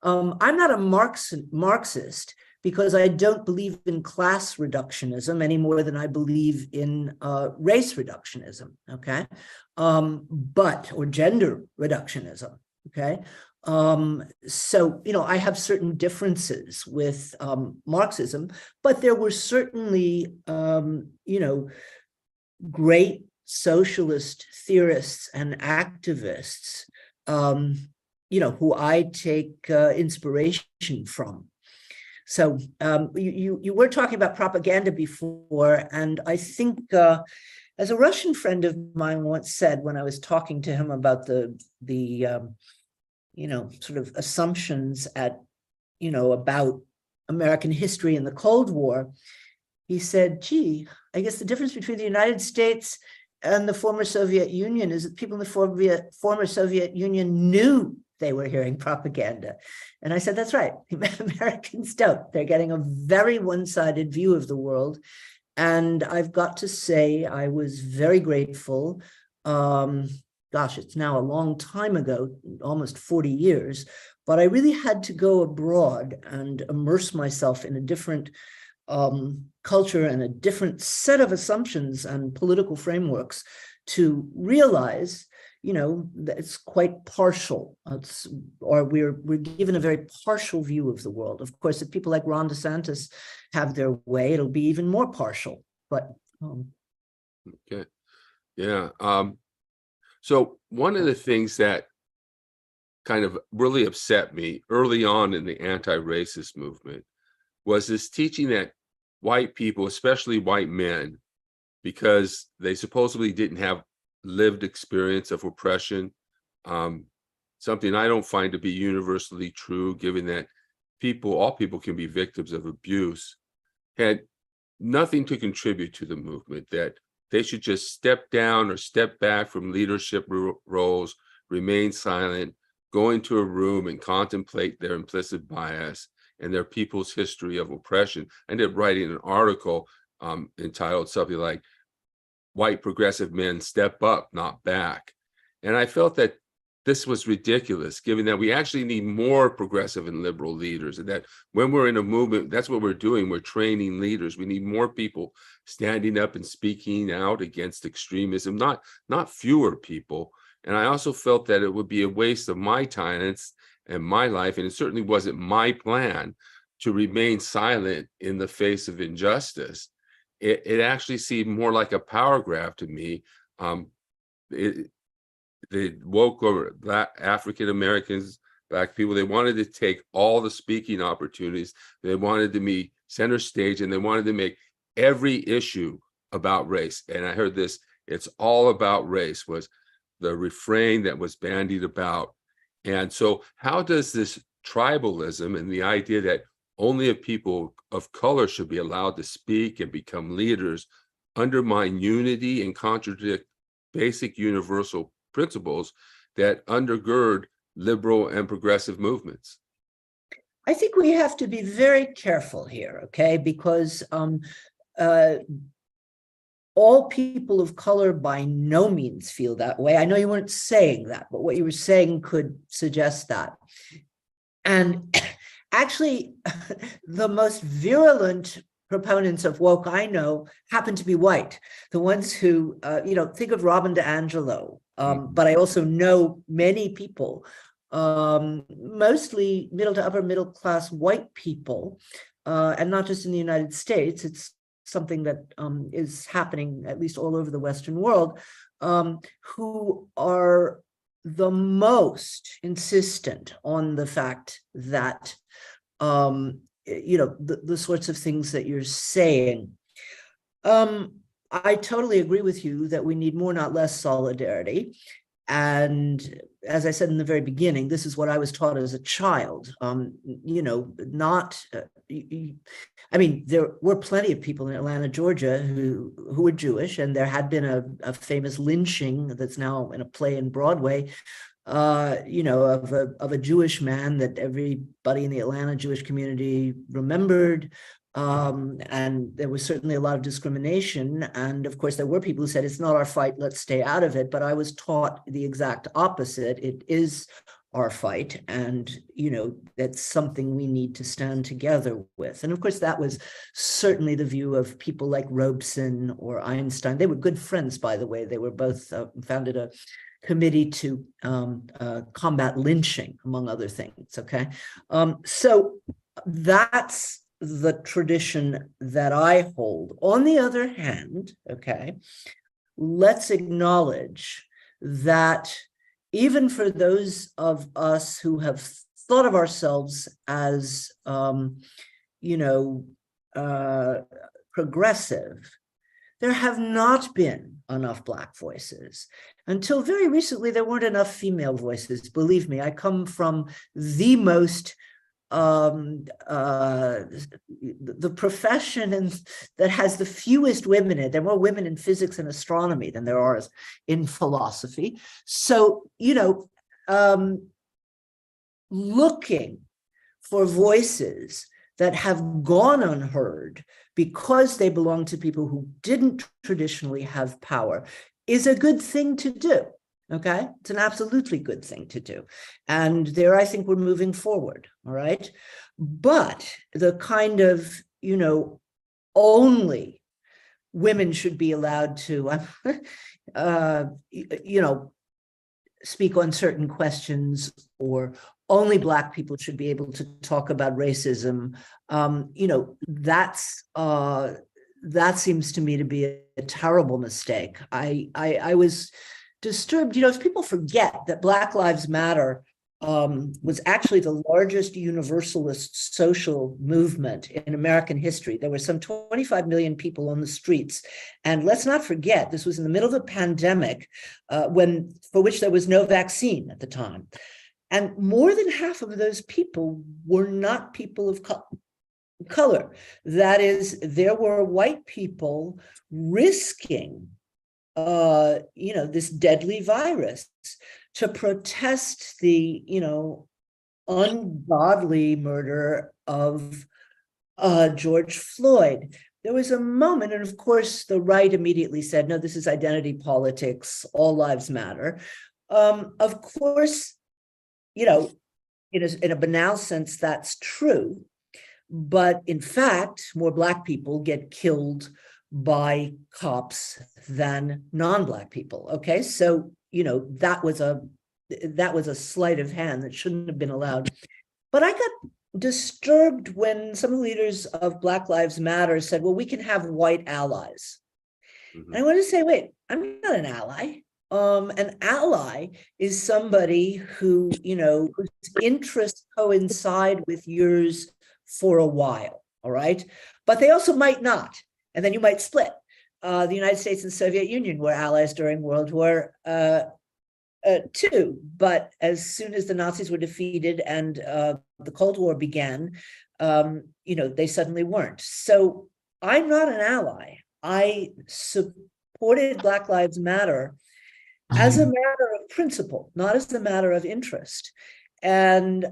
I'm not a Marxist because I don't believe in class reductionism any more than I believe in race reductionism, okay? Or gender reductionism, okay? So, I have certain differences with Marxism, but there were certainly, great socialist theorists and activists, who I take inspiration from. So you were talking about propaganda before, and I think as a Russian friend of mine once said when I was talking to him about the sort of assumptions about American history in the Cold War, he said, gee, I guess the difference between the United States and the former Soviet Union is that people in the former Soviet Union knew they were hearing propaganda. And I said, that's right. Americans don't. They're getting a very one-sided view of the world. And I've got to say, I was very grateful. Gosh, it's now a long time ago, almost 40 years, but I really had to go abroad and immerse myself in a different culture and a different set of assumptions and political frameworks to realize that it's quite partial, we're given a very partial view of the world. Of course, if people like Ron DeSantis have their way, it'll be even more partial. But okay, yeah. So one of the things that kind of really upset me early on in the anti-racist movement was this teaching that white people, especially white men, because they supposedly didn't have lived experience of oppression, something I don't find to be universally true, given that all people can be victims of abuse, had nothing to contribute to the movement, that they should just step down or step back from leadership roles, remain silent, go into a room and contemplate their implicit bias and their people's history of oppression. I ended up writing an article entitled something like, "White Progressive Men Step Up, Not Back." And I felt that this was ridiculous, given that we actually need more progressive and liberal leaders, and that when we're in a movement, that's what we're doing. We're training leaders. We need more people standing up and speaking out against extremism, not fewer people. And I also felt that it would be a waste of my time and my life, and it certainly wasn't my plan to remain silent in the face of injustice. It actually seemed more like a power grab to me. The woke or Black African Americans, Black people, they wanted to take all the speaking opportunities. They wanted to be center stage, and they wanted to make every issue about race. And I heard this, "It's all about race," was the refrain that was bandied about. And so how does this tribalism and the idea that only a people of color should be allowed to speak and become leaders undermine unity and contradict basic universal principles that undergird liberal and progressive movements? I think we have to be very careful here, okay? Because all people of color by no means feel that way. I know you weren't saying that, but what you were saying could suggest that. And actually, the most virulent proponents of woke I know happen to be white. The ones who, think of Robin DiAngelo, but I also know many people, mostly middle to upper middle class white people, and not just in the United States. It's something that is happening at least all over the Western world, who are the most insistent on the fact that, the sorts of things that you're saying. I totally agree with you that we need more, not less solidarity. And as I said in the very beginning, this is what I was taught as a child. Not. I mean, there were plenty of people in Atlanta, Georgia, who were Jewish, and there had been a famous lynching that's now in a play in Broadway. Of a Jewish man that everybody in the Atlanta Jewish community remembered. And there was certainly a lot of discrimination. And of course, there were people who said, it's not our fight, let's stay out of it. But I was taught the exact opposite. It is our fight. And, that's something we need to stand together with. And of course, that was certainly the view of people like Robeson or Einstein. They were good friends, by the way. They were both founded a committee to combat lynching, among other things. Okay. So that's the tradition that I hold. On the other hand, okay, let's acknowledge that even for those of us who have thought of ourselves as, progressive, there have not been enough Black voices. Until very recently, there weren't enough female voices. Believe me, I come from the most the profession that has the fewest women in it. There are more women in physics and astronomy than there are in philosophy. So, looking for voices that have gone unheard because they belong to people who didn't traditionally have power is a good thing to do. Okay, it's an absolutely good thing to do. And there, I think we're moving forward. All right. But the kind of, only women should be allowed to, speak on certain questions, or only Black people should be able to talk about racism. That seems to me to be a terrible mistake. I was disturbed, if people forget that Black Lives Matter was actually the largest universalist social movement in American history. There were some 25 million people on the streets. And let's not forget, this was in the middle of a pandemic for which there was no vaccine at the time. And more than half of those people were not people of color. That is, there were white people risking this deadly virus to protest the, ungodly murder of George Floyd. There was a moment, and of course, the right immediately said, no, this is identity politics, all lives matter. Of course, in a banal sense, that's true. But in fact, more Black people get killed by cops than non-Black people. Okay, so that was a sleight of hand that shouldn't have been allowed. But I got disturbed when some leaders of Black Lives Matter said, well, we can have white allies. Mm-hmm. And I want to say, wait, I'm not an ally. An ally is somebody who, whose interests coincide with yours for a while, all right? But they also might not. And then you might split. The United States and Soviet Union were allies during World War II. But as soon as the Nazis were defeated and the Cold War began, they suddenly weren't. So I'm not an ally. I supported Black Lives Matter as a matter of principle, not as a matter of interest. And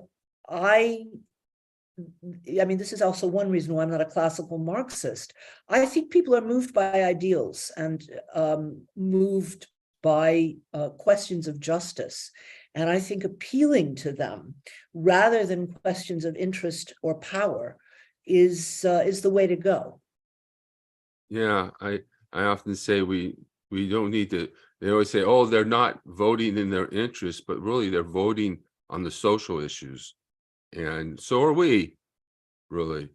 I mean, this is also one reason why I'm not a classical Marxist. I think people are moved by ideals and moved by questions of justice. And I think appealing to them rather than questions of interest or power is the way to go. Yeah, I often say we don't need to. They always say, oh, they're not voting in their interest, but really they're voting on the social issues. And so are we, really.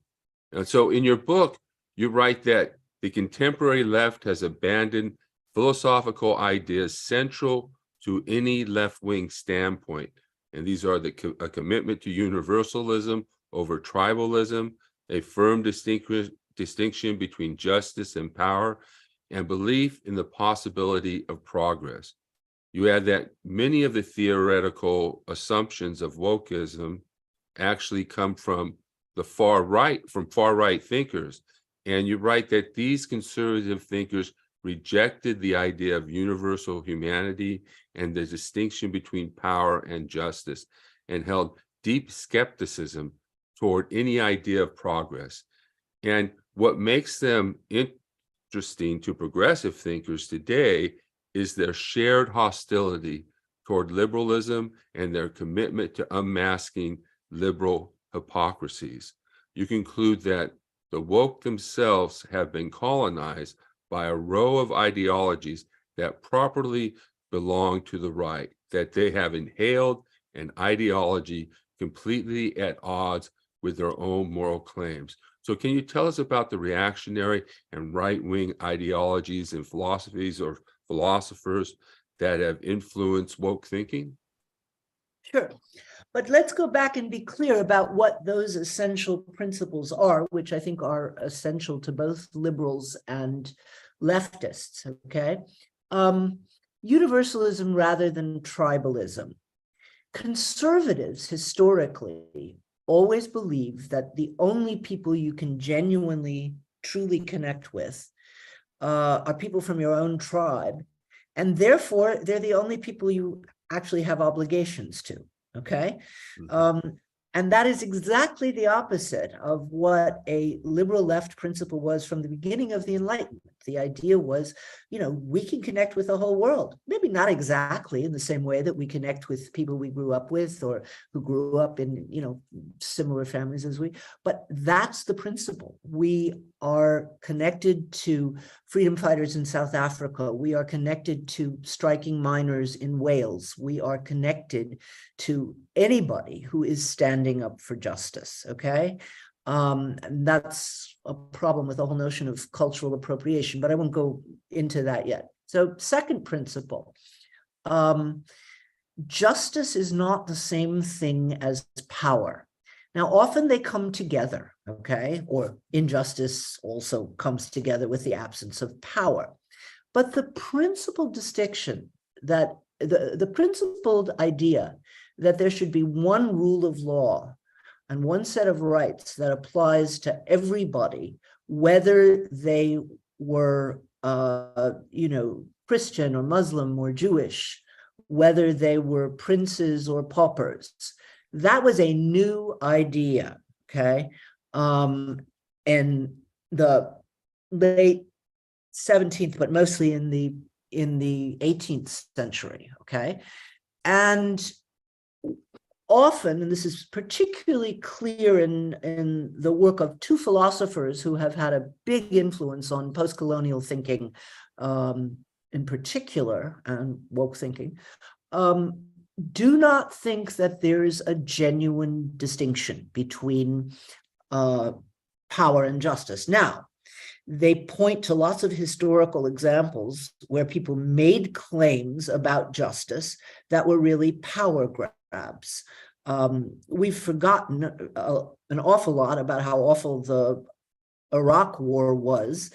And so in your book, you write that the contemporary left has abandoned philosophical ideas central to any left-wing standpoint. And these are a commitment to universalism over tribalism, a firm distinction between justice and power, and belief in the possibility of progress. You add that many of the theoretical assumptions of wokeism actually come from the far right thinkers. And you write that these conservative thinkers rejected the idea of universal humanity and the distinction between power and justice, and held deep skepticism toward any idea of progress. And what makes them interesting to progressive thinkers today is their shared hostility toward liberalism and their commitment to unmasking liberal hypocrisies. You conclude that the woke themselves have been colonized by a row of ideologies that properly belong to the right, that they have inhaled an ideology completely at odds with their own moral claims. So can you tell us about the reactionary and right-wing ideologies and philosophies or philosophers that have influenced woke thinking? Sure. But let's go back and be clear about what those essential principles are, which I think are essential to both liberals and leftists, okay? Universalism rather than tribalism. Conservatives historically always believe that the only people you can genuinely, truly connect with are people from your own tribe, and therefore they're the only people you actually have obligations to, okay? And that is exactly the opposite of what a liberal left principle was from the beginning of the Enlightenment. The idea was, we can connect with the whole world. Maybe not exactly in the same way that we connect with people we grew up with or who grew up in, similar families as we, but that's the principle. We are connected to freedom fighters in South Africa. We are connected to striking miners in Wales. We are connected to anybody who is standing up for justice, okay? And that's a problem with the whole notion of cultural appropriation, but I won't go into that yet. So second principle, justice is not the same thing as power. Now, often they come together, okay? Or injustice also comes together with the absence of power. But the principal distinction that the principled idea that there should be one rule of law and one set of rights that applies to everybody, whether they were, Christian or Muslim or Jewish, whether they were princes or paupers. That was a new idea, okay? In the late 17th, but mostly in the 18th century, okay? And often, and this is particularly clear in the work of two philosophers who have had a big influence on post-colonial thinking, in particular, and woke thinking, do not think that there is a genuine distinction between power and justice. Now, they point to lots of historical examples where people made claims about justice that were really power grabs. We've forgotten an awful lot about how awful the Iraq War was,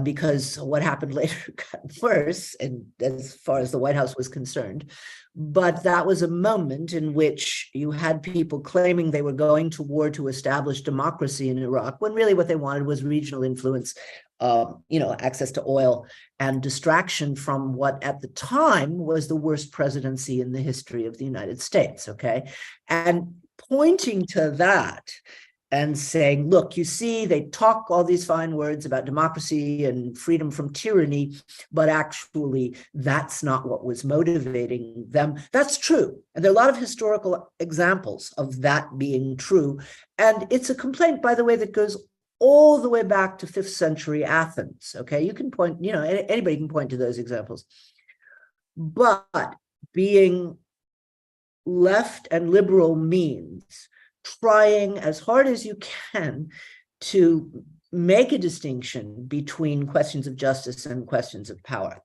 because what happened later got worse, and as far as the White House was concerned. But that was a moment in which you had people claiming they were going to war to establish democracy in Iraq, when really what they wanted was regional influence, access to oil, and distraction from what at the time was the worst presidency in the history of the United States, okay? And pointing to that and saying, look, you see, they talk all these fine words about democracy and freedom from tyranny, but actually that's not what was motivating them. That's true. And there are a lot of historical examples of that being true. And it's a complaint, by the way, that goes all the way back to 5th century Athens. Okay, you can point, anybody can point to those examples. But being left and liberal means trying as hard as you can to make a distinction between questions of justice and questions of power.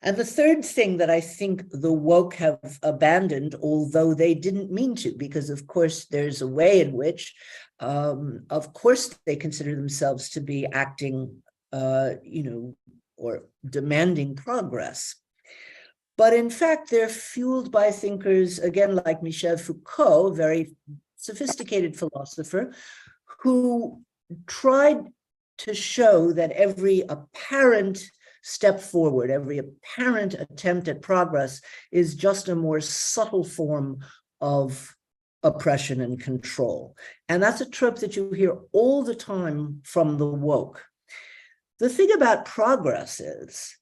And the third thing that I think the woke have abandoned, although they didn't mean to, because of course there's a way in which, of course, they consider themselves to be acting or demanding progress. But in fact, they're fueled by thinkers, again, like Michel Foucault, a very sophisticated philosopher, who tried to show that every apparent step forward, every apparent attempt at progress is just a more subtle form of oppression and control. And that's a trope that you hear all the time from the woke. The thing about progress is,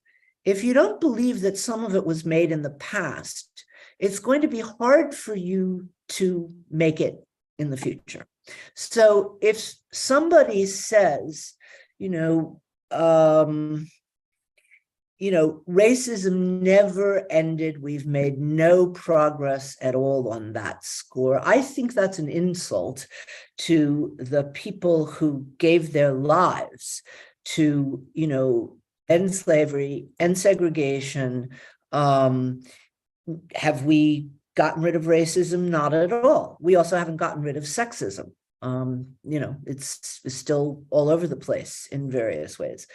if you don't believe that some of it was made in the past, it's going to be hard for you to make it in the future. So if somebody says, racism never ended, we've made no progress at all on that score, I think that's an insult to the people who gave their lives to, end slavery, end segregation. Have we gotten rid of racism? Not at all. We also haven't gotten rid of sexism. It's still all over the place in various ways.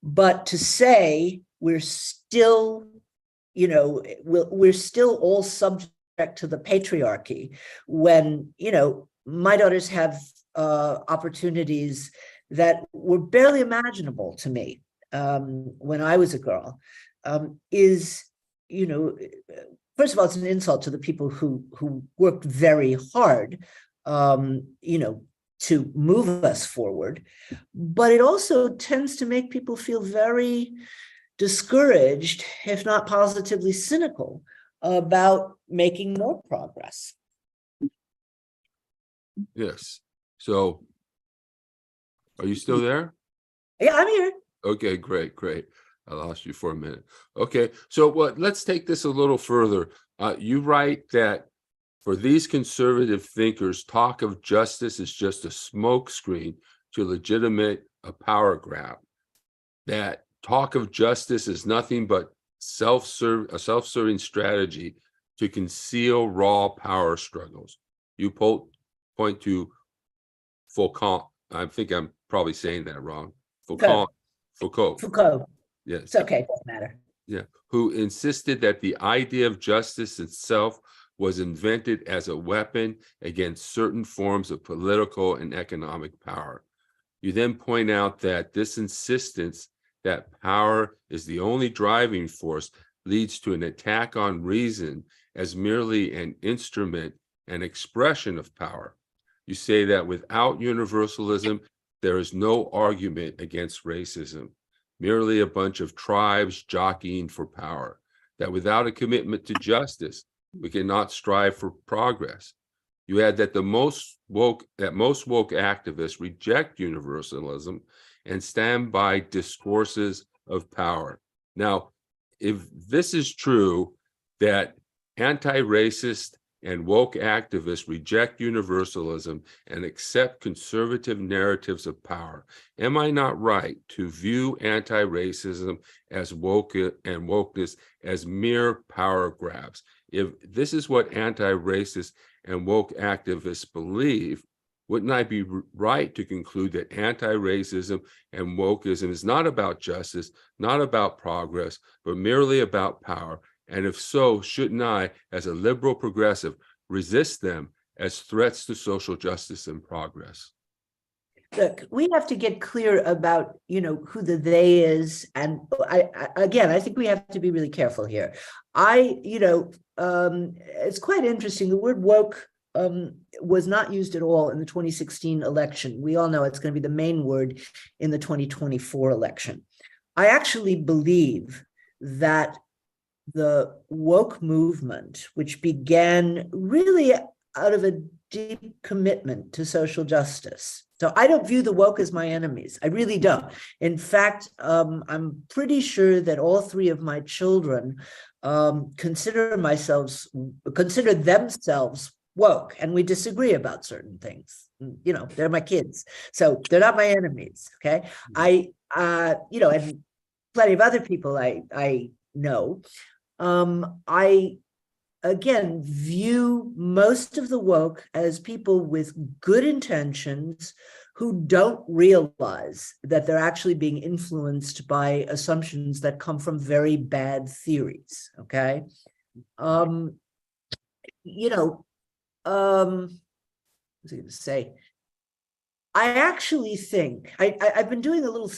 But to say we're still, we're still all subject to the patriarchy when, my daughters have opportunities that were barely imaginable to me when I was a girl, is, first of all, it's an insult to the people who worked very hard, to move us forward. But it also tends to make people feel very discouraged, if not positively cynical, about making more progress. Yes. So are you still there? Yeah, I'm here. Okay, great. I lost you for a minute. Okay, so let's take this a little further. You write that for these conservative thinkers, talk of justice is just a smokescreen to legitimate a power grab. That talk of justice is nothing but a self-serving strategy to conceal raw power struggles. You point to Foucault. I think I'm probably saying that wrong. Foucault. Yes. It's okay, doesn't matter. Yeah. Who insisted that the idea of justice itself was invented as a weapon against certain forms of political and economic power. You then point out that this insistence that power is the only driving force leads to an attack on reason as merely an instrument and expression of power. You say that without universalism, there is no argument against racism, merely a bunch of tribes jockeying for power, that without a commitment to justice, we cannot strive for progress. You add that most woke activists reject universalism and stand by discourses of power. Now, if this is true, that anti-racist and woke activists reject universalism and accept conservative narratives of power, am I not right to view anti-racism as wokeness as mere power grabs? If this is what anti-racist and woke activists believe, wouldn't I be right to conclude that anti-racism and wokeism is not about justice, not about progress, but merely about power? And if so, shouldn't I, as a liberal progressive, resist them as threats to social justice and progress? Look, we have to get clear about, who the they is. And I think we have to be really careful here. It's quite interesting. The word woke was not used at all in the 2016 election. We all know it's going to be the main word in the 2024 election. I actually believe that the woke movement, which began really out of a deep commitment to social justice. So I don't view the woke as my enemies. I really don't. In fact, I'm pretty sure that all three of my children consider themselves woke, and we disagree about certain things. They're my kids, so they're not my enemies. Okay, and plenty of other people I know. I again view most of the woke as people with good intentions who don't realize that they're actually being influenced by assumptions that come from very bad theories. Okay. You know, what was I going to say? I actually think I've been doing a little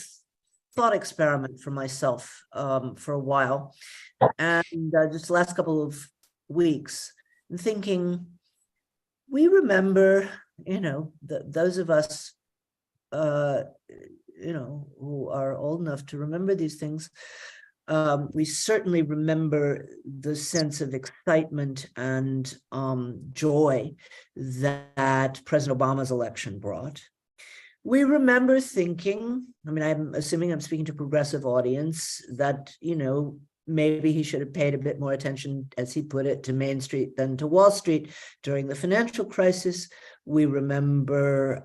thought experiment for myself for a while, and just the last couple of weeks, thinking, we remember, you know, those of us, you know, who are old enough to remember these things, we certainly remember the sense of excitement and joy that President Obama's election brought. We remember thinking, I mean, I'm assuming I'm speaking to a progressive audience, that, you know, maybe he should have paid a bit more attention, as he put it, to Main Street than to Wall Street during the financial crisis. We remember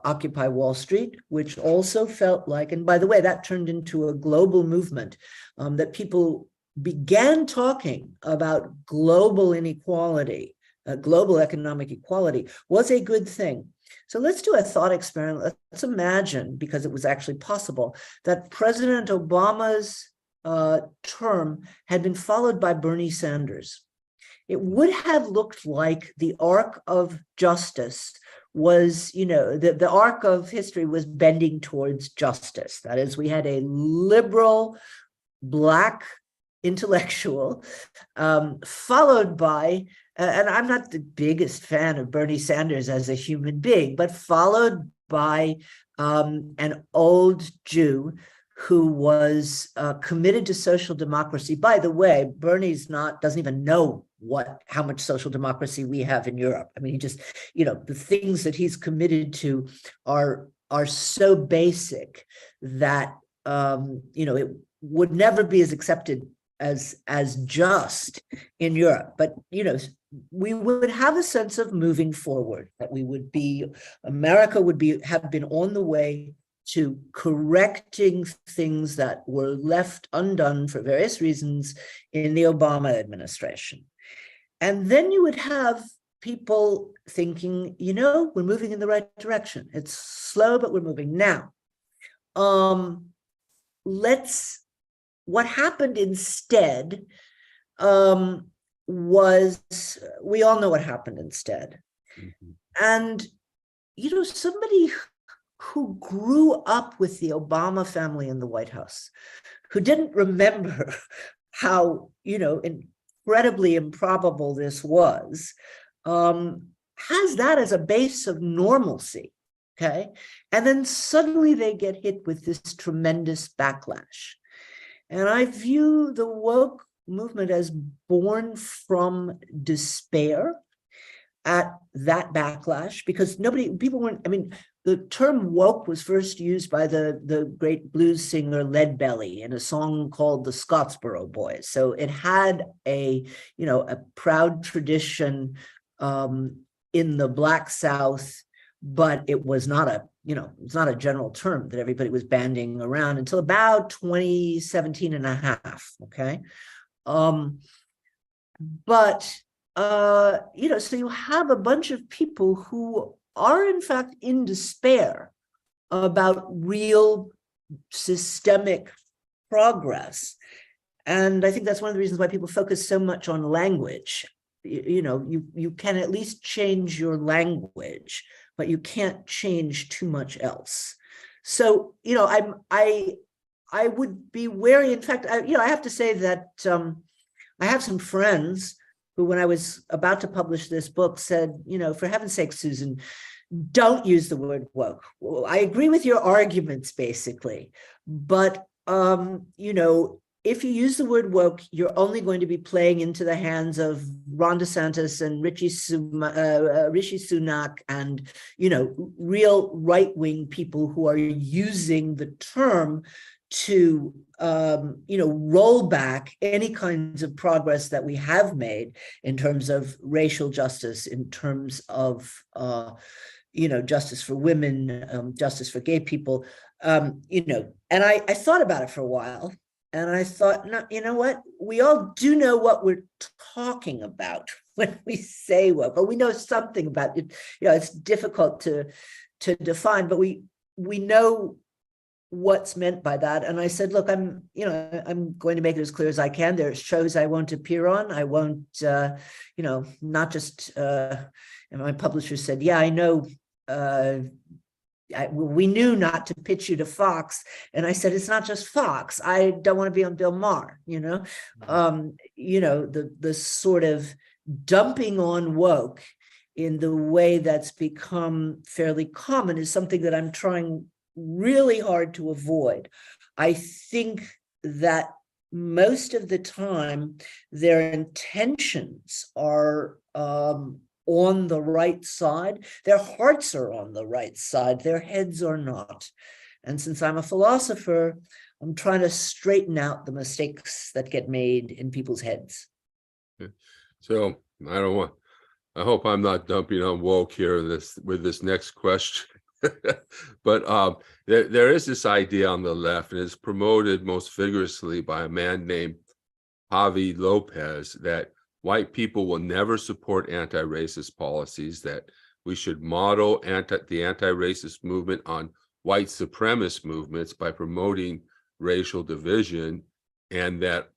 Occupy Wall Street, which also felt like, and by the way, that turned into a global movement, that people began talking about global inequality, global economic equality was a good thing. So let's do a thought experiment. Let's imagine, because it was actually possible, that President Obama's term had been followed by Bernie Sanders. It would have looked like the arc of justice was, you know, the arc of history was bending towards justice. That is, we had a liberal Black intellectual, followed by, and I'm not the biggest fan of Bernie Sanders as a human being, but followed by an old Jew who was committed to social democracy. By the way, Bernie's doesn't even know how much social democracy we have in Europe. I mean, he just, you know, the things that he's committed to are so basic that, you know, it would never be as accepted as just in Europe. But, you know, we would have a sense of moving forward, that America would have been on the way to correcting things that were left undone for various reasons in the Obama administration. And then you would have people thinking, you know, we're moving in the right direction. It's slow, but we're moving. Now, what happened instead was, we all know what happened instead. Mm-hmm. And, you know, somebody who grew up with the Obama family in the White House, who didn't remember how, you know, incredibly improbable this was, has that as a base of normalcy, okay? And then suddenly they get hit with this tremendous backlash. And I view the woke movement as born from despair at that backlash, because people weren't, I mean, the term woke was first used by the great blues singer Leadbelly in a song called the Scottsboro Boys. So it had a proud tradition in the Black South, but it was not it's not a general term that everybody was banding around until about 2017 and a half. Okay. So you have a bunch of people who are in fact in despair about real systemic progress. And I think that's one of the reasons why people focus so much on language. You can at least change your language, but you can't change too much else. So, I would be wary. In fact, I have to say that I have some friends who, when I was about to publish this book, said, for heaven's sake, Susan, don't use the word woke. Well, I agree with your arguments, basically. But, if you use the word woke, you're only going to be playing into the hands of Ron DeSantis and Rishi Sunak and, real right-wing people who are using the term to, roll back any kinds of progress that we have made in terms of racial justice, in terms of, justice for women, justice for gay people, and I thought about it for a while. And I thought, no, you know what? We all do know what we're talking about when we say woke, but we know something about it. It's difficult to to define, but we know what's meant by that. And I said, look, I'm going to make it as clear as I can. There's shows I won't appear on. I won't, not just, and my publisher said, yeah, I know, we knew not to pitch you to Fox. And I said, it's not just Fox. I don't want to be on Bill Maher, the sort of dumping on woke in the way that's become fairly common is something that I'm trying really hard to avoid. I think that most of the time their intentions are on the right side. Their hearts are on the right side. Their heads are not. And since I'm a philosopher, I'm trying to straighten out the mistakes that get made in people's heads. So I hope I'm not dumping on woke here with this next question. But there is this idea on the left, and it's promoted most vigorously by a man named Javi Lopez, that white people will never support anti-racist policies, that we should model the anti-racist movement on white supremacist movements by promoting racial division, and that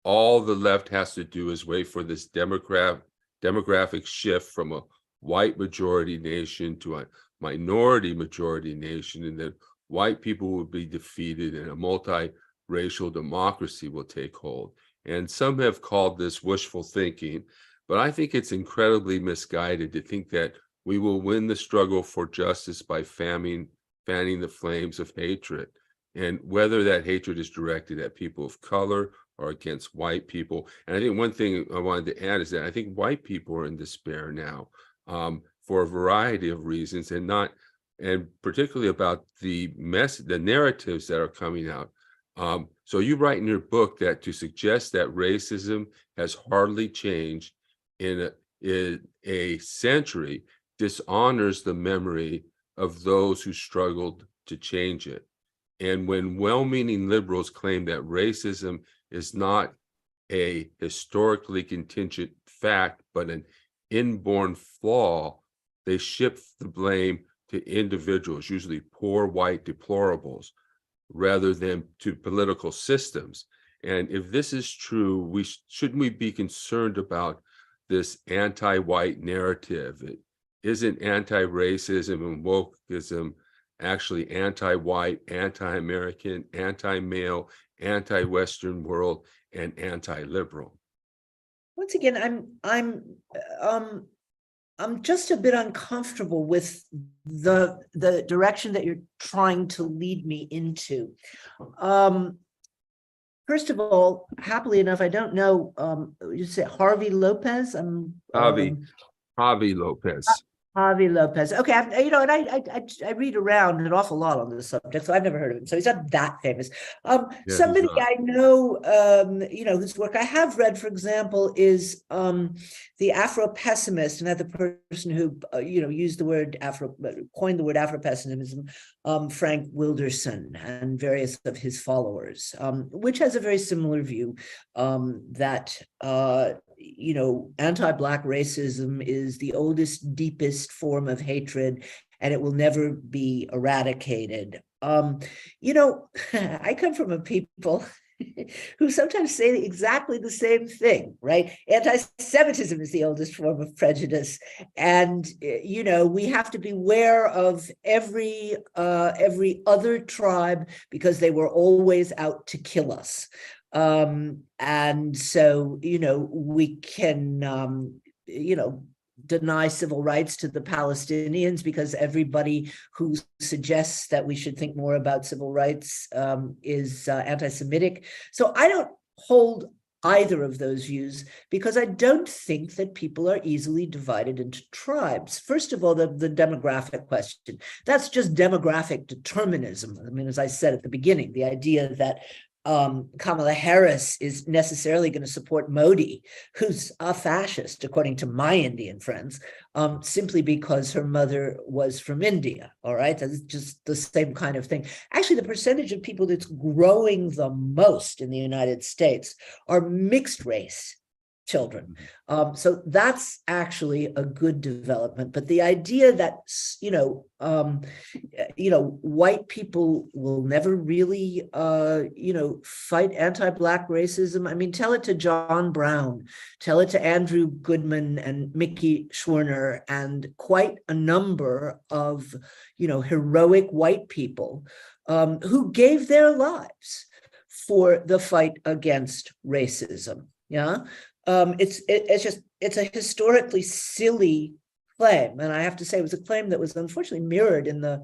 all the left has to do is wait for this demographic shift from a white majority nation to a minority majority nation, and that white people will be defeated and a multiracial democracy will take hold. And some have called this wishful thinking, but I think it's incredibly misguided to think that we will win the struggle for justice by fanning the flames of hatred. And whether that hatred is directed at people of color or against white people. And I think one thing I wanted to add is that I think white people are in despair now for a variety of reasons, and particularly about the narratives that are coming out. So you write in your book that to suggest that racism has hardly changed in a century dishonors the memory of those who struggled to change it. And when well-meaning liberals claim that racism is not a historically contingent fact, but an inborn flaw, they shift the blame to individuals, usually poor white deplorables, rather than to political systems. And if this is true, shouldn't we be concerned about this anti-white narrative? It isn't anti-racism and wokeism actually anti-white, anti-American, anti-male, anti-Western world, and anti-liberal? Once again, I'm just a bit uncomfortable with the direction that you're trying to lead me into. First of all, happily enough, I don't know. You say Harvey Lopez? Javi Lopez. Javi Lopez. Okay, and I read around an awful lot on this subject, so I've never heard of him. So he's not that famous. Somebody I know, whose work I have read, for example, is the Afro-pessimist, and that the person who used the word coined the word Afro-pessimism, Frank Wilderson, and various of his followers, which has a very similar view that anti-Black racism is the oldest, deepest form of hatred, and it will never be eradicated. I come from a people who sometimes say exactly the same thing, right? Anti-Semitism is the oldest form of prejudice. And, we have to beware of every other tribe because they were always out to kill us. And so, we can, deny civil rights to the Palestinians because everybody who suggests that we should think more about civil rights is anti-Semitic. So I don't hold either of those views because I don't think that people are easily divided into tribes. First of all, the demographic question, that's just demographic determinism. I mean, as I said at the beginning, the idea that Kamala Harris is necessarily going to support Modi, who's a fascist, according to my Indian friends, simply because her mother was from India. All right, that's just the same kind of thing. Actually, the percentage of people that's growing the most in the United States are mixed race. children. So that's actually a good development. But the idea that, white people will never really, fight anti-Black racism. I mean, tell it to John Brown, tell it to Andrew Goodman and Mickey Schwerner, and quite a number of, heroic white people who gave their lives for the fight against racism. Yeah. It's a historically silly claim, and I have to say it was a claim that was unfortunately mirrored in the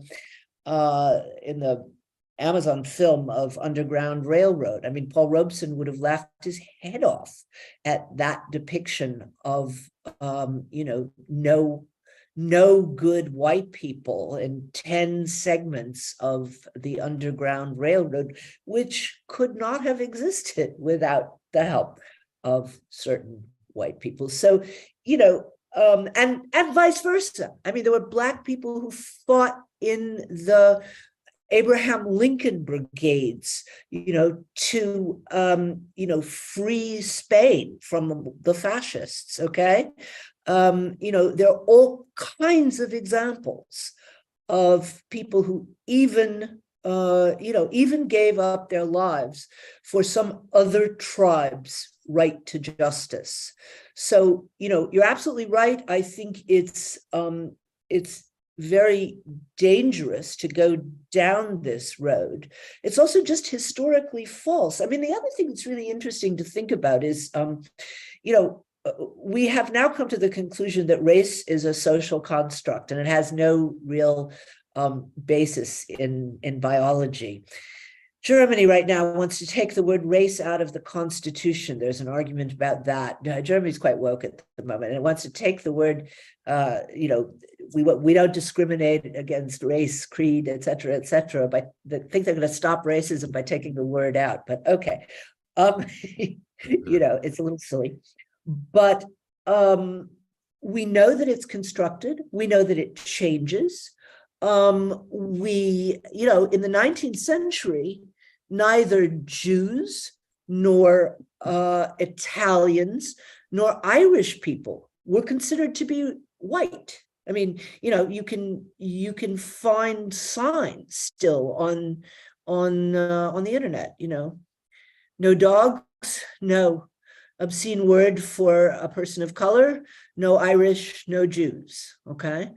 Amazon film of Underground Railroad. I mean, Paul Robeson would have laughed his head off at that depiction of no good white people in 10 segments of the Underground Railroad, which could not have existed without the help of certain white people. So, and vice versa. I mean, there were Black people who fought in the Abraham Lincoln brigades, to, free Spain from the fascists. Okay. There are all kinds of examples of people who even gave up their lives for some other tribe's right to justice. So, you're absolutely right. I think it's very dangerous to go down this road. It's also just historically false. I mean, the other thing that's really interesting to think about is, we have now come to the conclusion that race is a social construct and it has no real basis in biology. Germany right now wants to take the word race out of the Constitution. There's an argument about that. Germany's quite woke at the moment, and it wants to take the word, we don't discriminate against race, creed, et cetera, but they think they're going to stop racism by taking the word out. But okay, it's a little silly. But we know that it's constructed. We know that it changes. In the 19th century, neither Jews nor Italians nor Irish people were considered to be white. I mean, you can find signs still on the internet. No dogs, no obscene word for a person of color, no Irish, no Jews. Okay.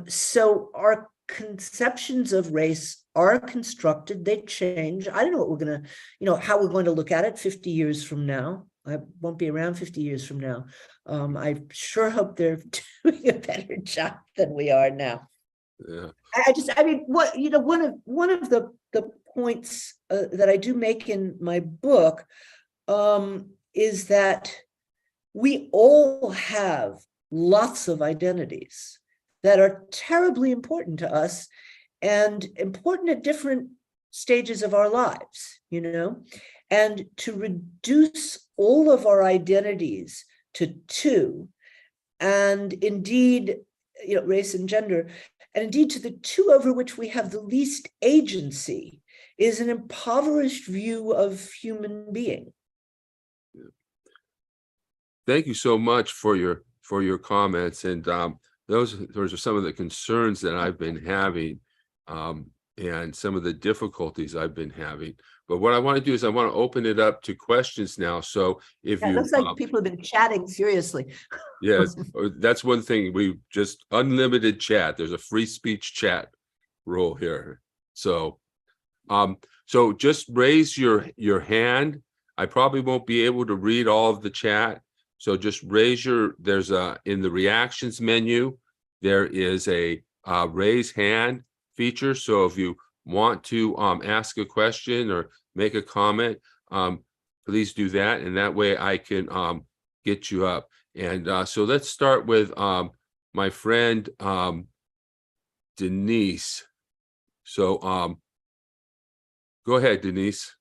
So our conceptions of race are constructed, they change. I don't know what we're going to, how we're going to look at it 50 years from now. I won't be around 50 years from now. I sure hope they're doing a better job than we are now. Yeah. One of the points that I do make in my book is that we all have lots of identities that are terribly important to us and important at different stages of our lives, and to reduce all of our identities to two, and indeed, race and gender, and indeed to the two over which we have the least agency, is an impoverished view of human being. Thank you so much for your comments, and those are some of the concerns that I've been having, and some of the difficulties I've been having. But what I want to do is I want to open it up to questions now. So if It looks like people have been chatting furiously. yes, that's one thing. We just unlimited chat. There's a free speech chat rule here. So just raise your hand. I probably won't be able to read all of the chat. So just raise there's in the reactions menu, there is a raise hand feature. So if you want to ask a question or make a comment, please do that. And that way I can get you up. And so let's start with my friend Denise. So go ahead, Denise.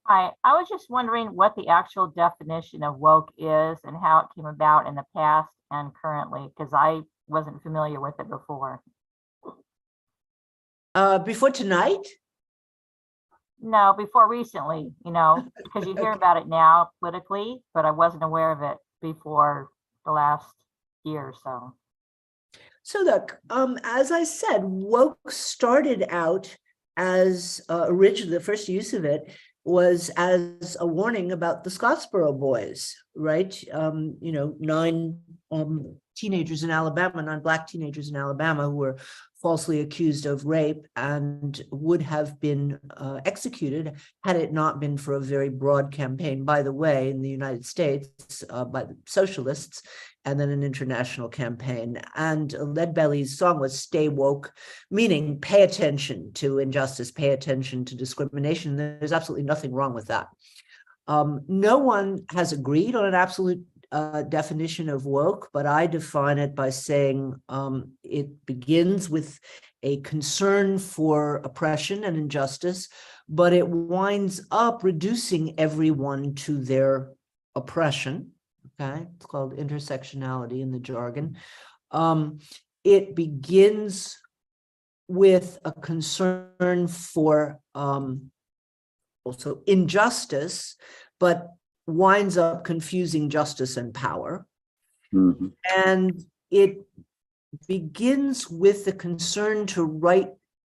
Hi, I was just wondering what the actual definition of woke is and how it came about in the past and currently, because I wasn't familiar with it before. Before tonight? No, before recently, because you hear about it now politically, but I wasn't aware of it before the last year or so. So look, as I said, woke started out as originally, the first use of it was as a warning about the Scottsboro boys, right? 9 teenagers in Alabama, 9 Black teenagers in Alabama who were falsely accused of rape and would have been executed had it not been for a very broad campaign, by the way, in the United States by the socialists, and then an international campaign. And Leadbelly's song was Stay Woke, meaning pay attention to injustice, pay attention to discrimination. There's absolutely nothing wrong with that. No one has agreed on an absolute definition of woke, but I define it by saying it begins with a concern for oppression and injustice, but it winds up reducing everyone to their oppression. Okay, it's called intersectionality in the jargon. It begins with a concern for also injustice, but winds up confusing justice and power. Mm-hmm. And it begins with the concern to right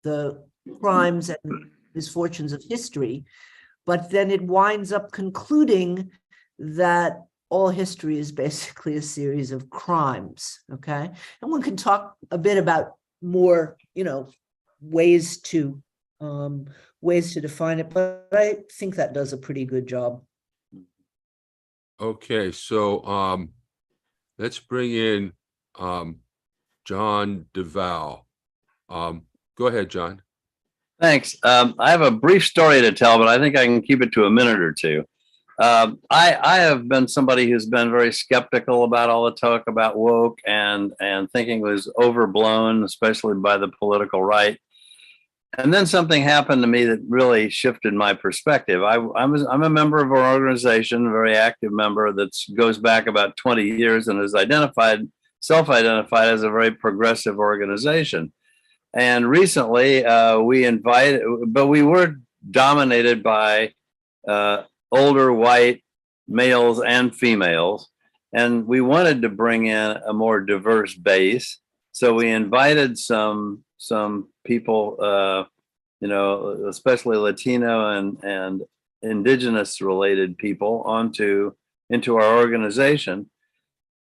the crimes and misfortunes of history, but then it winds up concluding that all history is basically a series of crimes, okay? And one can talk a bit about more, ways to define it, but I think that does a pretty good job. Okay, so let's bring in John DeVal. Go ahead, John. Thanks. I have a brief story to tell, but I think I can keep it to a minute or two. I have been somebody who's been very skeptical about all the talk about woke and thinking it was overblown, especially by the political right. And then something happened to me that really shifted my perspective. I'm a member of an organization, a very active member that goes back about 20 years and is self-identified as a very progressive organization. And recently we were dominated by older white males and females, and we wanted to bring in a more diverse base. So we invited some people, especially Latino and indigenous related people into our organization.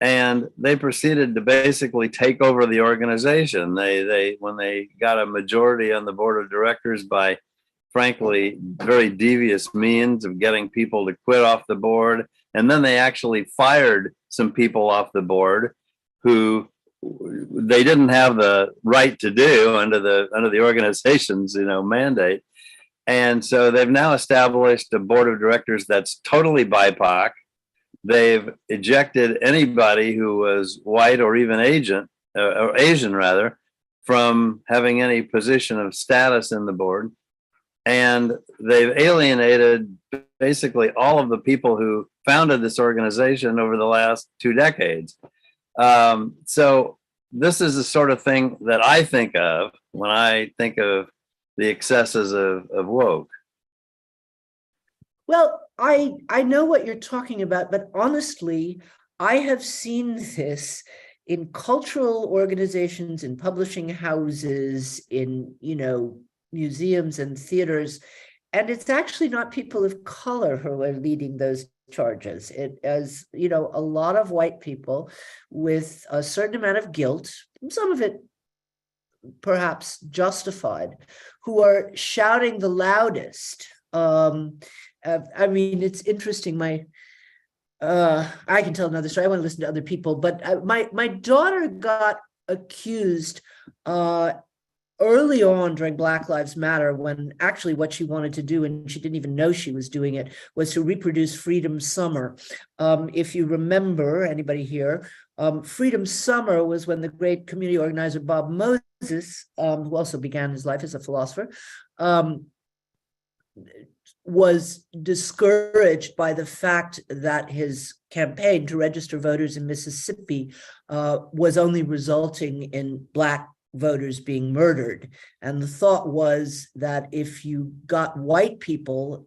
And they proceeded to basically take over the organization. When they got a majority on the board of directors by, frankly, very devious means of getting people to quit off the board. And then they actually fired some people off the board who they didn't have the right to do under the organization's mandate. And so they've now established a board of directors that's totally BIPOC. They've ejected anybody who was white or even Asian rather, from having any position of status in the board. And they've alienated basically all of the people who founded this organization over the last 2 decades. So this is the sort of thing that I think of when I think of the excesses of woke. Well, I know what you're talking about, but honestly, I have seen this in cultural organizations, in publishing houses, in, museums and theaters, and it's actually not people of color who are leading those charges. It is, a lot of white people with a certain amount of guilt, some of it perhaps justified, who are shouting the loudest. It's interesting. I can tell another story. I want to listen to other people, but my daughter got accused early on during Black Lives Matter, when actually what she wanted to do, and she didn't even know she was doing it, was to reproduce Freedom Summer. If you remember, anybody here, Freedom Summer was when the great community organizer Bob Moses, who also began his life as a philosopher, was discouraged by the fact that his campaign to register voters in Mississippi was only resulting in Black voters being murdered. And the thought was that if you got white people,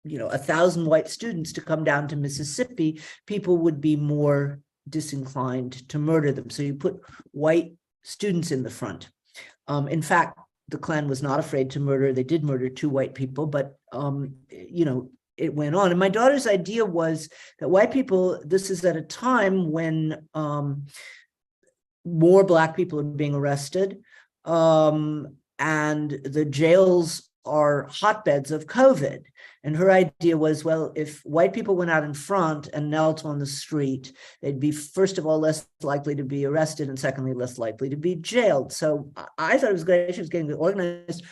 1,000 white students to come down to Mississippi, people would be more disinclined to murder them. So you put white students in the front. In fact, the Klan was not afraid to murder. They did murder 2 white people, but it went on. And my daughter's idea was that white people, this is at a time when more Black people are being arrested, and the jails are hotbeds of COVID. And her idea was, well, if white people went out in front and knelt on the street, they'd be, first of all, less likely to be arrested, and secondly, less likely to be jailed. So I thought it was great. She was getting organized.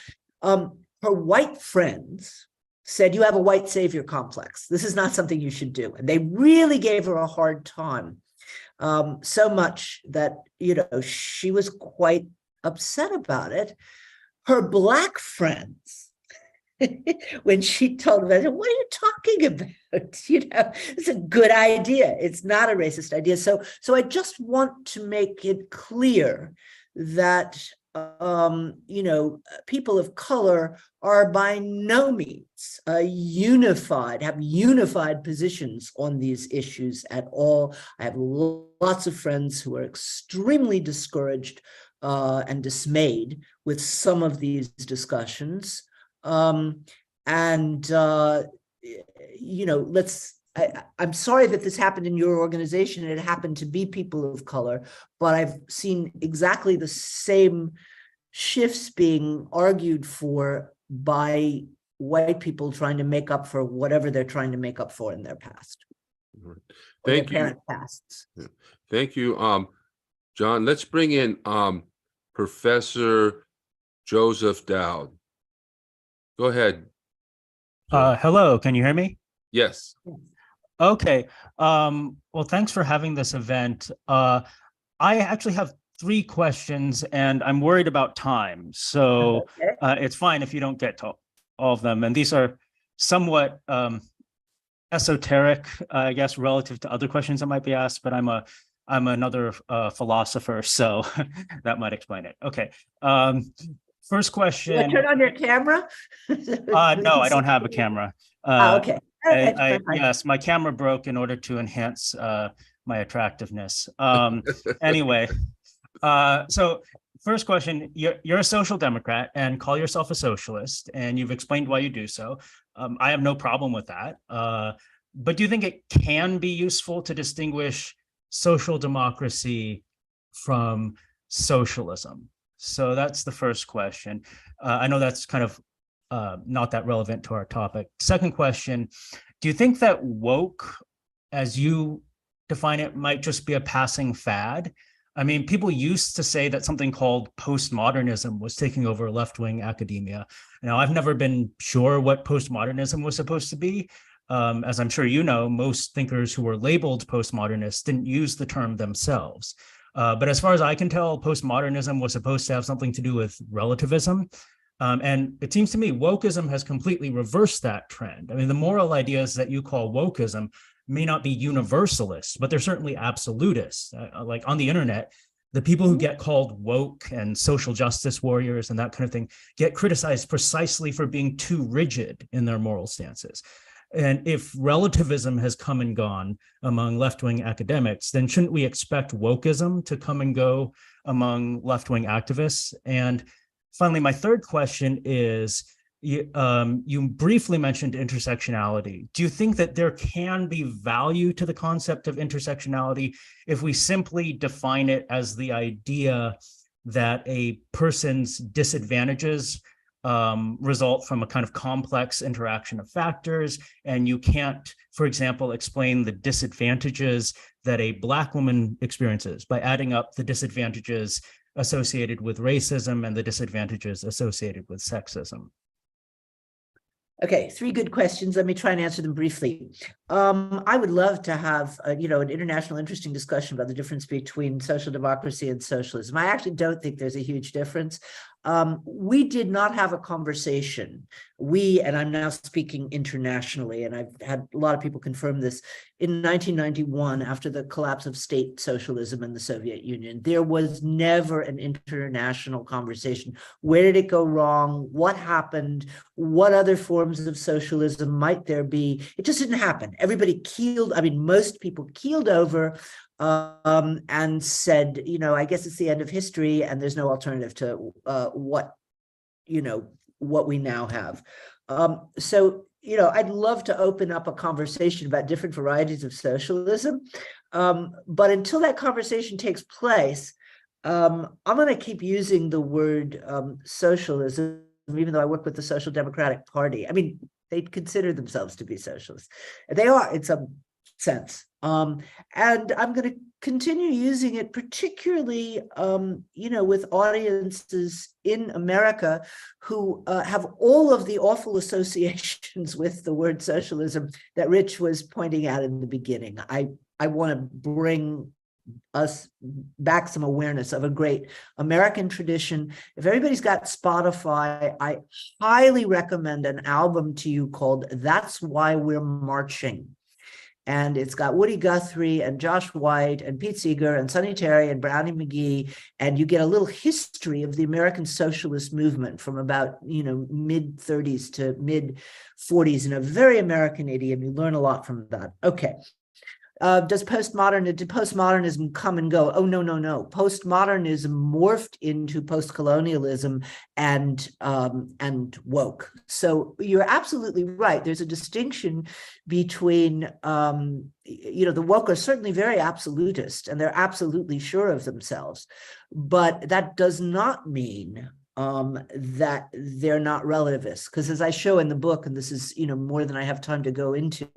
Her white friends said, you have a white savior complex. This is not something you should do. And they really gave her a hard time. So much that, she was quite upset about it. Her Black friends, when she told them, I said, what are you talking about? It's a good idea. It's not a racist idea. So I just want to make it clear that, people of color are by no means have unified positions on these issues at all. I have lots of friends who are extremely discouraged and dismayed with some of these discussions. I'm sorry that this happened in your organization. It happened to be people of color, but I've seen exactly the same shifts being argued for by white people trying to make up for whatever they're trying to make up for in their past. Thank you. Parent pasts. Thank you, John. Let's bring in Professor Joseph Dowd. Go ahead. Hello, can you hear me? Yes. Okay. Well, thanks for having this event. I actually have 3 questions, and I'm worried about time. So it's fine if you don't get to all of them. And these are somewhat esoteric, I guess, relative to other questions that might be asked, but I'm another philosopher, so that might explain it. Okay. First question. Turn on your camera? No, I don't have a camera. Okay. Yes, my camera broke in order to enhance my attractiveness. Anyway, so first question, you're a social democrat and call yourself a socialist, and you've explained why you do so. I have no problem with that. But do you think it can be useful to distinguish social democracy from socialism? So that's the first question. I know that's kind of not that relevant to our topic. Second question, do you think that woke, as you define it, might just be a passing fad? I mean, people used to say that something called postmodernism was taking over left-wing academia. Now, I've never been sure what postmodernism was supposed to be. As I'm sure you know, most thinkers who were labeled postmodernists didn't use the term themselves. But as far as I can tell, postmodernism was supposed to have something to do with relativism. And it seems to me wokeism has completely reversed that trend. I mean, the moral ideas that you call wokeism may not be universalist, but they're certainly absolutists. Like on the internet, the people who get called woke and social justice warriors and that kind of thing get criticized precisely for being too rigid in their moral stances. And if relativism has come and gone among left-wing academics, then shouldn't we expect wokeism to come and go among left-wing activists? And finally, my third question is, you briefly mentioned intersectionality. Do you think that there can be value to the concept of intersectionality if we simply define it as the idea that a person's disadvantages result from a kind of complex interaction of factors, and you can't, for example, explain the disadvantages that a Black woman experiences by adding up the disadvantages associated with racism and the disadvantages associated with sexism? Okay, 3 good questions. Let me try and answer them briefly. I would love to have, an international interesting discussion about the difference between social democracy and socialism. I actually don't think there's a huge difference. we did not have a conversation. We, and I'm now speaking internationally, and I've had a lot of people confirm this, in 1991, after the collapse of state socialism in the Soviet Union, there was never an international conversation. Where did it go wrong? What happened? What other forms of socialism might there be? It just didn't happen. Everybody keeled, I mean, most people keeled over and said, you know, I guess it's the end of history and there's no alternative to what we now have. So, you know, I'd love to open up a conversation about different varieties of socialism. But until that conversation takes place, I'm going to keep using the word socialism, even though I work with the Social Democratic Party. I mean, they consider themselves to be socialists. They are in some sense. And I'm going to continue using it, particularly, you know, with audiences in America who have all of the awful associations with the word socialism that Rich was pointing out in the beginning. I want to bring us back some awareness of a great American tradition. If everybody's got Spotify, I highly recommend an album to you called That's Why We're Marching. And it's got Woody Guthrie and Josh White and Pete Seeger and Sonny Terry and Brownie McGee. And you get a little history of the American socialist movement from about, you know, mid 30s to mid 40s in a very American idiom. You learn a lot from that. Okay. Did postmodernism come and go? Oh, no. Postmodernism morphed into postcolonialism and woke. So you're absolutely right. There's a distinction between, you know, the woke are certainly very absolutist and they're absolutely sure of themselves, but that does not mean that they're not relativists, because as I show in the book, and this is, you know, more than I have time to go into,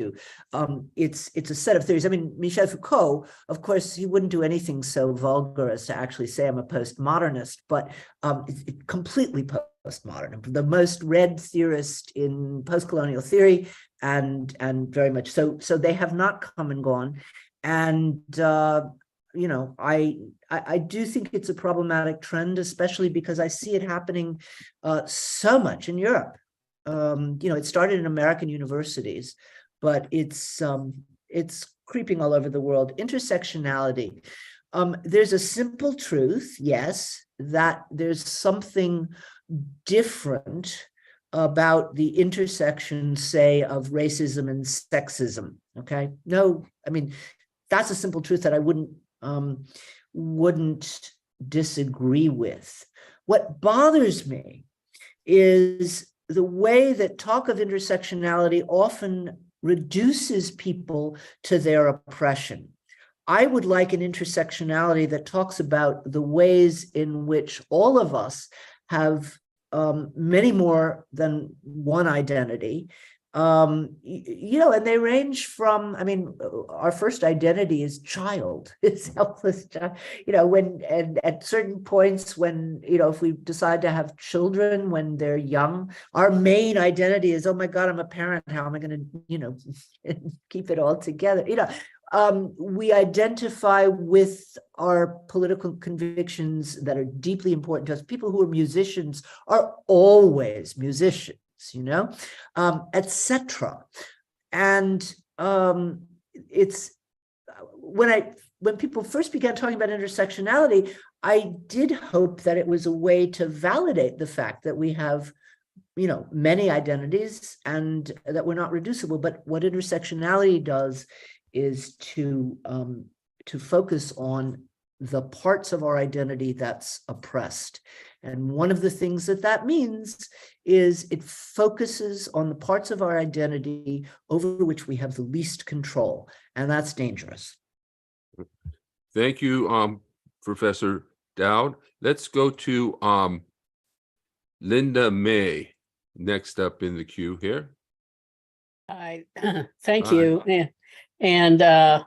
it's a set of theories. I mean, Michel Foucault, of course, he wouldn't do anything so vulgar as to actually say I'm a postmodernist, but it's completely postmodern, the most read theorist in postcolonial theory, and very much so. So they have not come and gone, and you know, I do think it's a problematic trend, especially because I see it happening so much in Europe. You know, it started in American universities, but it's creeping all over the world. Intersectionality. There's a simple truth, yes, that there's something different about the intersection, say, of racism and sexism. Okay, no, I mean, that's a simple truth that I wouldn't disagree with. What bothers me is the way that talk of intersectionality often reduces people to their oppression. I would like an intersectionality that talks about the ways in which all of us have many more than one identity. You know, and they range from, I mean, our first identity is child, it's helpless child, you know, and at certain points when, you know, if we decide to have children when they're young, our main identity is, oh my God, I'm a parent, how am I going to, you know, keep it all together? You know, we identify with our political convictions that are deeply important to us. People who are musicians are always musicians, you know, etc. And it's when people first began talking about intersectionality, I did hope that it was a way to validate the fact that we have, you know, many identities and that we're not reducible. But what intersectionality does is to focus on the parts of our identity that's oppressed. And one of the things that means is it focuses on the parts of our identity over which we have the least control, and that's dangerous. Thank you, Professor Dowd. Let's go to Linda May, next up in the queue here. Hi, thank you. And I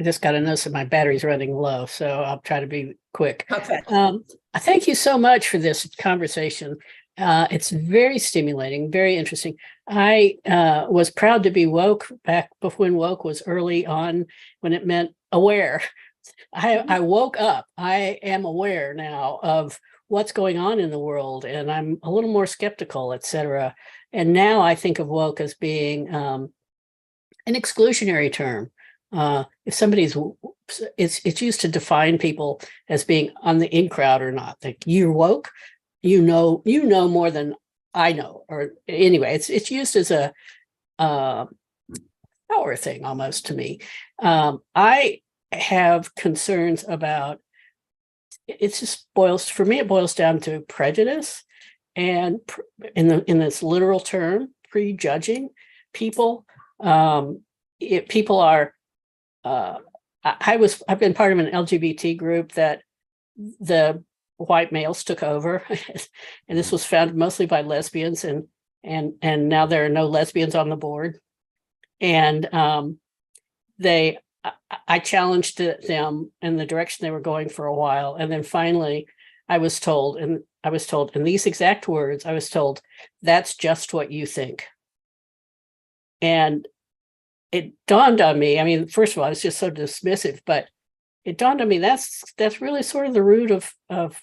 just got a notice that my battery's running low, so I'll try to be quick. Okay. Thank you so much for this conversation. It's very stimulating, very interesting. I was proud to be woke back before when woke was early on, when it meant aware. I woke up. I am aware now of what's going on in the world, and I'm a little more skeptical, etc. And now I think of woke as being an exclusionary term. If somebody's, it's used to define people as being on the in crowd or not. Like, you're woke, you know more than I know, or anyway, it's used as a power thing almost to me. I have concerns about, it just boils, for me, it boils down to prejudice, and in this literal term, prejudging people. People are, I've been part of an LGBT group that the white males took over, and this was founded mostly by lesbians, and now there are no lesbians on the board. And I challenged them in the direction they were going for a while, and then finally I was told in these exact words, I was told, "That's just what you think." And it dawned on me, I mean, first of all, it's just so dismissive, but it dawned on me that's really sort of the root of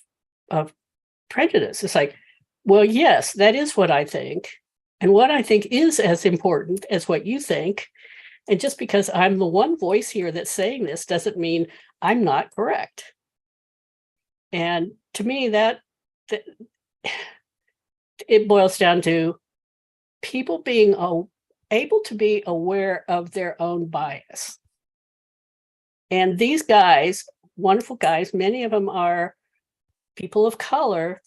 prejudice. It's like, well, yes, that is what I think, and what I think is as important as what you think. And just because I'm the one voice here that's saying this doesn't mean I'm not correct. And to me, that it boils down to people being able to be aware of their own bias. And these guys, wonderful guys, many of them are people of color,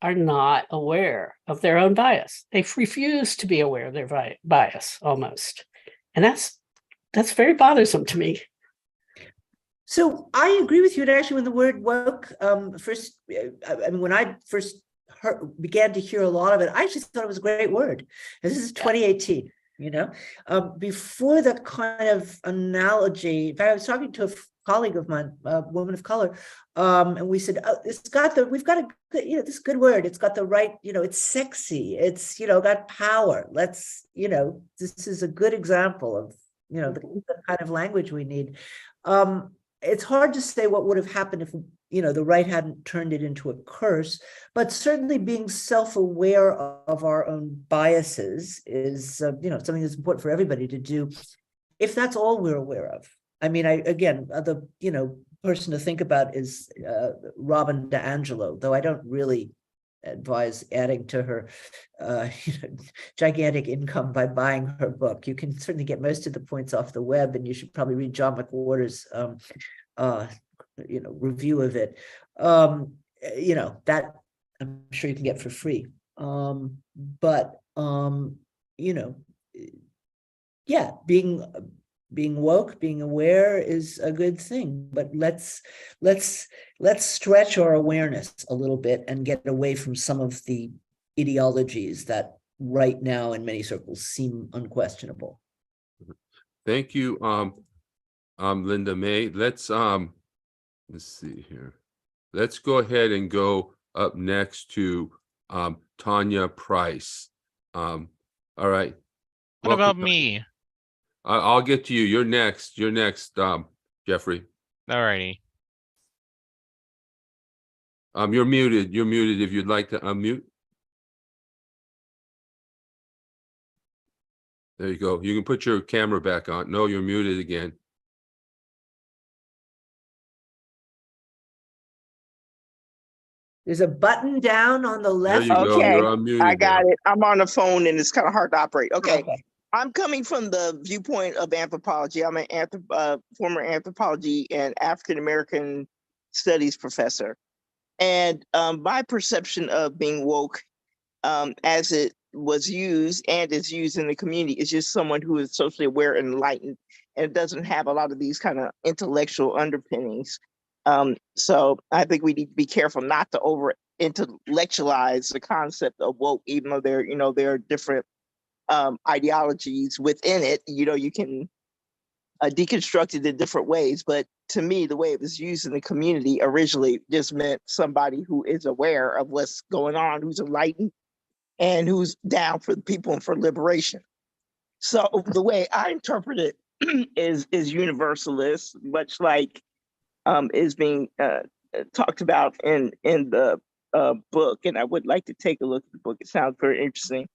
are not aware of their own bias. They refuse to be aware of their bias almost. And that's very bothersome to me. So I agree with you. And actually, when the word woke first, I mean, when I first began to hear a lot of it, I actually thought it was a great word. And this is 2018, you know, before that kind of analogy. In fact, I was talking to a colleague of mine, a woman of color, and we said, oh, we've got a good, this good word. It's got the right, it's sexy. It's, got power. Let's, this is a good example of, the kind of language we need. It's hard to say what would have happened if, the right hadn't turned it into a curse, but certainly being self-aware of our own biases is, something that's important for everybody to do, if that's all we're aware of. I mean, the, person to think about is Robin DiAngelo, though I don't really advise adding to her gigantic income by buying her book. You can certainly get most of the points off the web, and you should probably read John McWhorter's review of it. That I'm sure you can get for free. Being woke, being aware is a good thing, but let's stretch our awareness a little bit and get away from some of the ideologies that right now in many circles seem unquestionable. Thank you, Linda May. Let's see here. Let's go ahead and go up next to Tanya Price. All right. What about me? I'll get to you. You're next. Jeffrey. Alrighty. You're muted. You're muted if you'd like to unmute. There you go. You can put your camera back on. No, you're muted again. There's a button down on the left. There you go. Okay, You're unmuted I got now. it. I'm on the phone and it's kind of hard to operate. Okay. Okay. I'm coming from the viewpoint of anthropology. I'm an former anthropology and African-American studies professor. And my perception of being woke as it was used and is used in the community is just someone who is socially aware and enlightened and doesn't have a lot of these kind of intellectual underpinnings. So I think we need to be careful not to over intellectualize the concept of woke, even though there are different ideologies within it. You can deconstruct it in different ways, but to me, the way it was used in the community originally just meant somebody who is aware of what's going on, who's enlightened, and who's down for the people and for liberation. So the way I interpret it is universalist, much like is being talked about in the book, and I would like to take a look at the book. It sounds very interesting.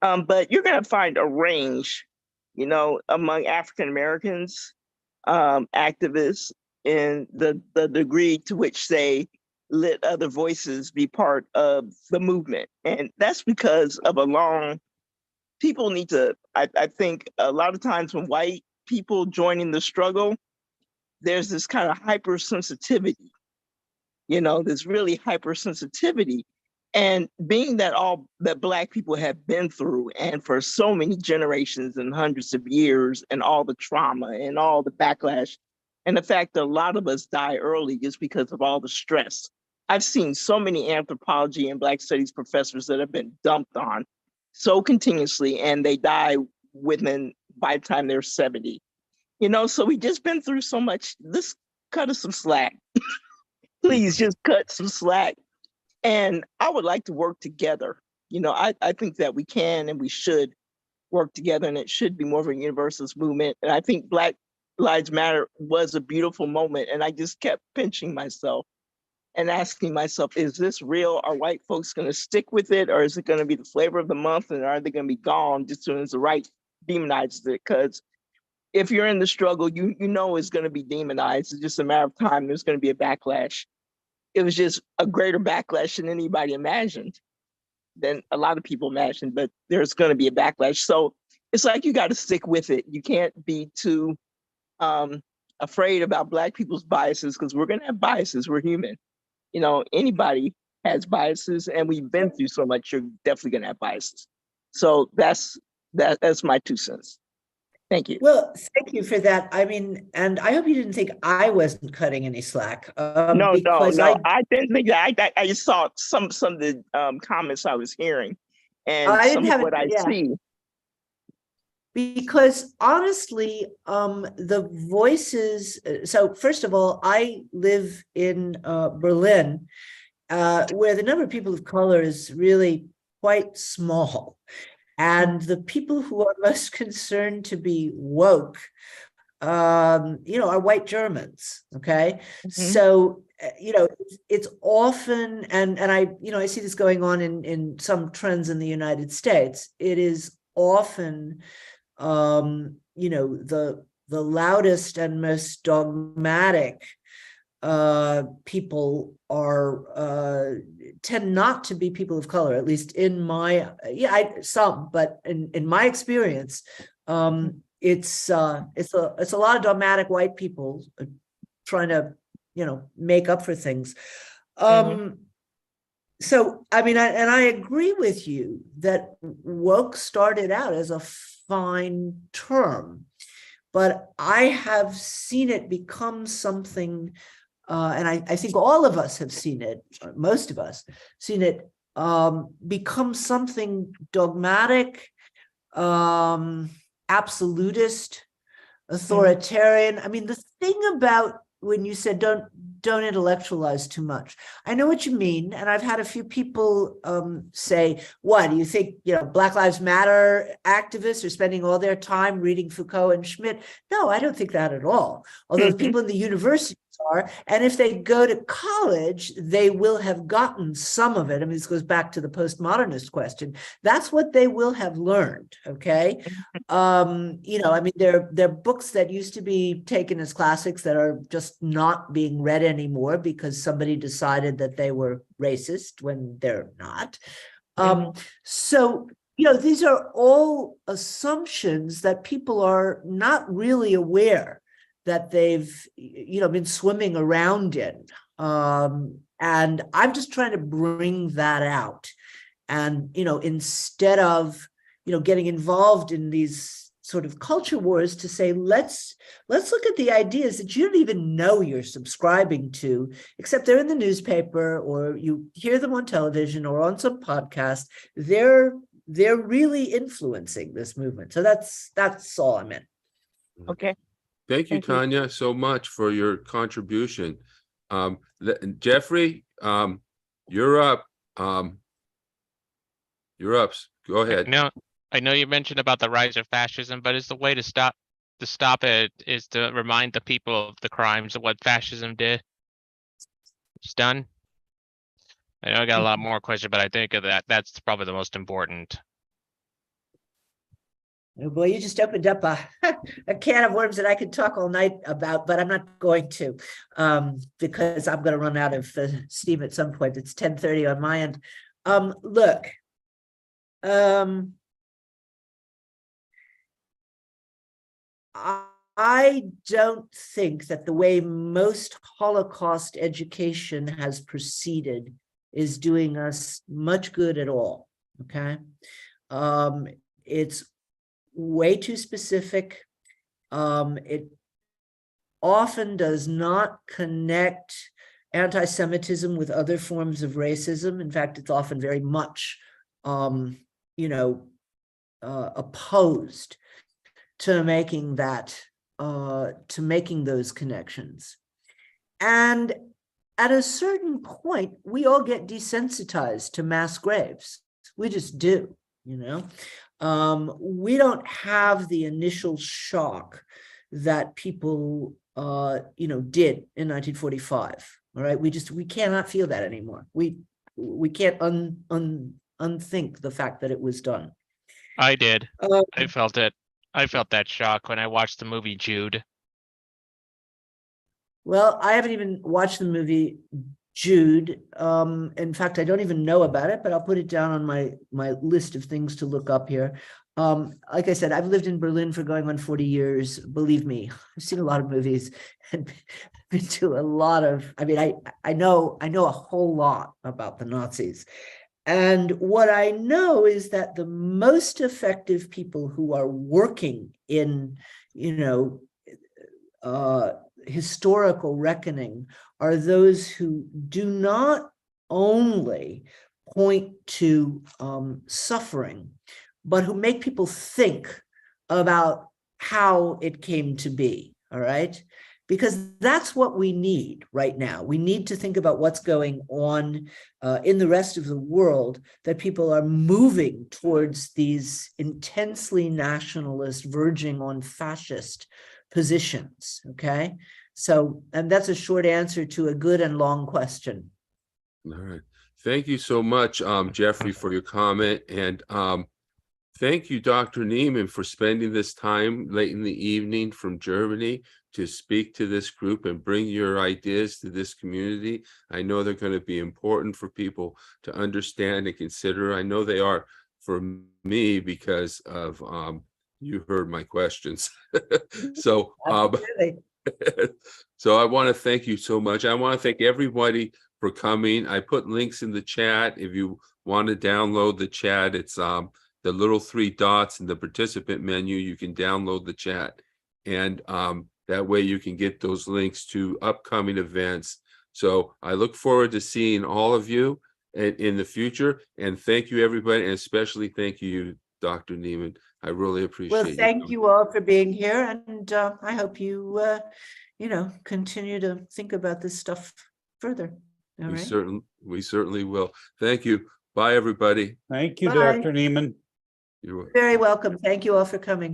But you're going to find a range, you know, among African Americans, activists, in the degree to which they let other voices be part of the movement. And that's because of a long, people need to, I think a lot of times when white people joining the struggle, there's this kind of hypersensitivity, you know, this really hypersensitivity. And being that all that Black people have been through, and for so many generations and hundreds of years, and all the trauma and all the backlash, and the fact that a lot of us die early just because of all the stress. I've seen so many anthropology and Black studies professors that have been dumped on so continuously, and they die by the time they're 70. You know, so we just been through so much. Let's cut us some slack. Please just cut some slack. And I would like to work together. You know, I think that we can and we should work together, and it should be more of a universalist movement. And I think Black Lives Matter was a beautiful moment. And I just kept pinching myself and asking myself, is this real? Are white folks going to stick with it? Or is it going to be the flavor of the month? And are they going to be gone just as soon as the right demonizes it? Because if you're in the struggle, you know it's going to be demonized. It's just a matter of time. There's going to be a backlash. It was just a greater backlash than anybody imagined, than a lot of people imagined, but there's going to be a backlash. So it's like you got to stick with it. You can't be too afraid about Black people's biases, because we're going to have biases. We're human. You know, anybody has biases, and we've been through so much. You're definitely going to have biases. So that's my 2 cents. Thank you. Well, thank you for that. I mean, and I hope you didn't think I wasn't cutting any slack. No, because I didn't think that. I just saw some of the comments I was hearing, and I didn't some have of what it- I yeah. see. Because honestly, the voices, so first of all, I live in Berlin, where the number of people of color is really quite small. And the people who are most concerned to be woke, you know, are white Germans. Okay. So, you know, it's often, and I, you know, I see this going on in some trends in the United States. It is often, you know, the loudest and most dogmatic people are tend not to be people of color, at least in my but in my experience, it's a lot of dogmatic white people trying to, you know, make up for things. So I mean, I agree with you that woke started out as a fine term, but I have seen it become something. And I think all of us have seen it, most of us seen it become something dogmatic, absolutist, authoritarian. I mean, the thing about when you said don't intellectualize too much, I know what you mean. And I've had a few people say, what, do you think, you know, Black Lives Matter activists are spending all their time reading Foucault and Schmitt? No, I don't think that at all. Although the people in the universities are, and if they go to college, they will have gotten some of it. I mean, this goes back to the postmodernist question. That's what they will have learned, okay? You know, I mean, there are books that used to be taken as classics that are just not being read anymore because somebody decided that they were racist when they're not. So, you know, these are all assumptions that people are not really aware that they've, you know, been swimming around in. And I'm just trying to bring that out. And, you know, instead of, you know, getting involved in these sort of culture wars, to say, let's look at the ideas that you don't even know you're subscribing to, except they're in the newspaper or you hear them on television or on some podcast. They're really influencing this movement. So that's all I meant. Okay. Thank you, Thank you. Tanya, so much for your contribution. Jeffrey, you're up. You're up. Go ahead. I know you mentioned about the rise of fascism, but is the way to stop it is to remind the people of the crimes of what fascism did. It's done. I know I got a lot more questions, but I think that's probably the most important. Oh boy, you just opened up a, a can of worms that I could talk all night about, but I'm not going to, because I'm going to run out of steam at some point. It's 10:30 on my end. Look, I don't think that the way most Holocaust education has proceeded is doing us much good at all. Okay. It's way too specific. It often does not connect anti-Semitism with other forms of racism. In fact, it's often very much, opposed to making that, to making those connections. And at a certain point, we all get desensitized to mass graves. We just do, you know. We don't have the initial shock that people, did in 1945. All right, we cannot feel that anymore. We can't unthink the fact that it was done. I did. I felt it. I felt that shock when I watched the movie Jude. Well, I haven't even watched the movie Jude. In fact, I don't even know about it, but I'll put it down on my list of things to look up here. Like I said, I've lived in Berlin for going on 40 years. Believe me, I've seen a lot of movies and been to a lot of, I know a whole lot about the Nazis. And what I know is that the most effective people who are working in, historical reckoning are those who do not only point to suffering, but who make people think about how it came to be, all right? Because that's what we need right now. We need to think about what's going on in the rest of the world, that people are moving towards these intensely nationalist, verging on fascist positions, okay? So, and that's a short answer to a good and long question. All right. Thank you so much, Jeffrey, for your comment. And thank you, Dr. Niemann, for spending this time late in the evening from Germany to speak to this group and bring your ideas to this community. I know they're going to be important for people to understand and consider. I know they are for me because of you heard my questions. So so I want to thank you so much. I want to thank everybody for coming. I put links in the chat. If you want to download the chat, it's the little 3 dots in the participant menu. You can download the chat, and that way you can get those links to upcoming events. So I look forward to seeing all of you in the future. And thank you, everybody, and especially thank you, Dr. Niemann. I really appreciate it. Well, thank you all for being here, and I hope you, continue to think about this stuff further. All right. We certainly will. Thank you. Bye, everybody. Thank you, Bye. Dr. Niemann. You're welcome. Very welcome. Thank you all for coming.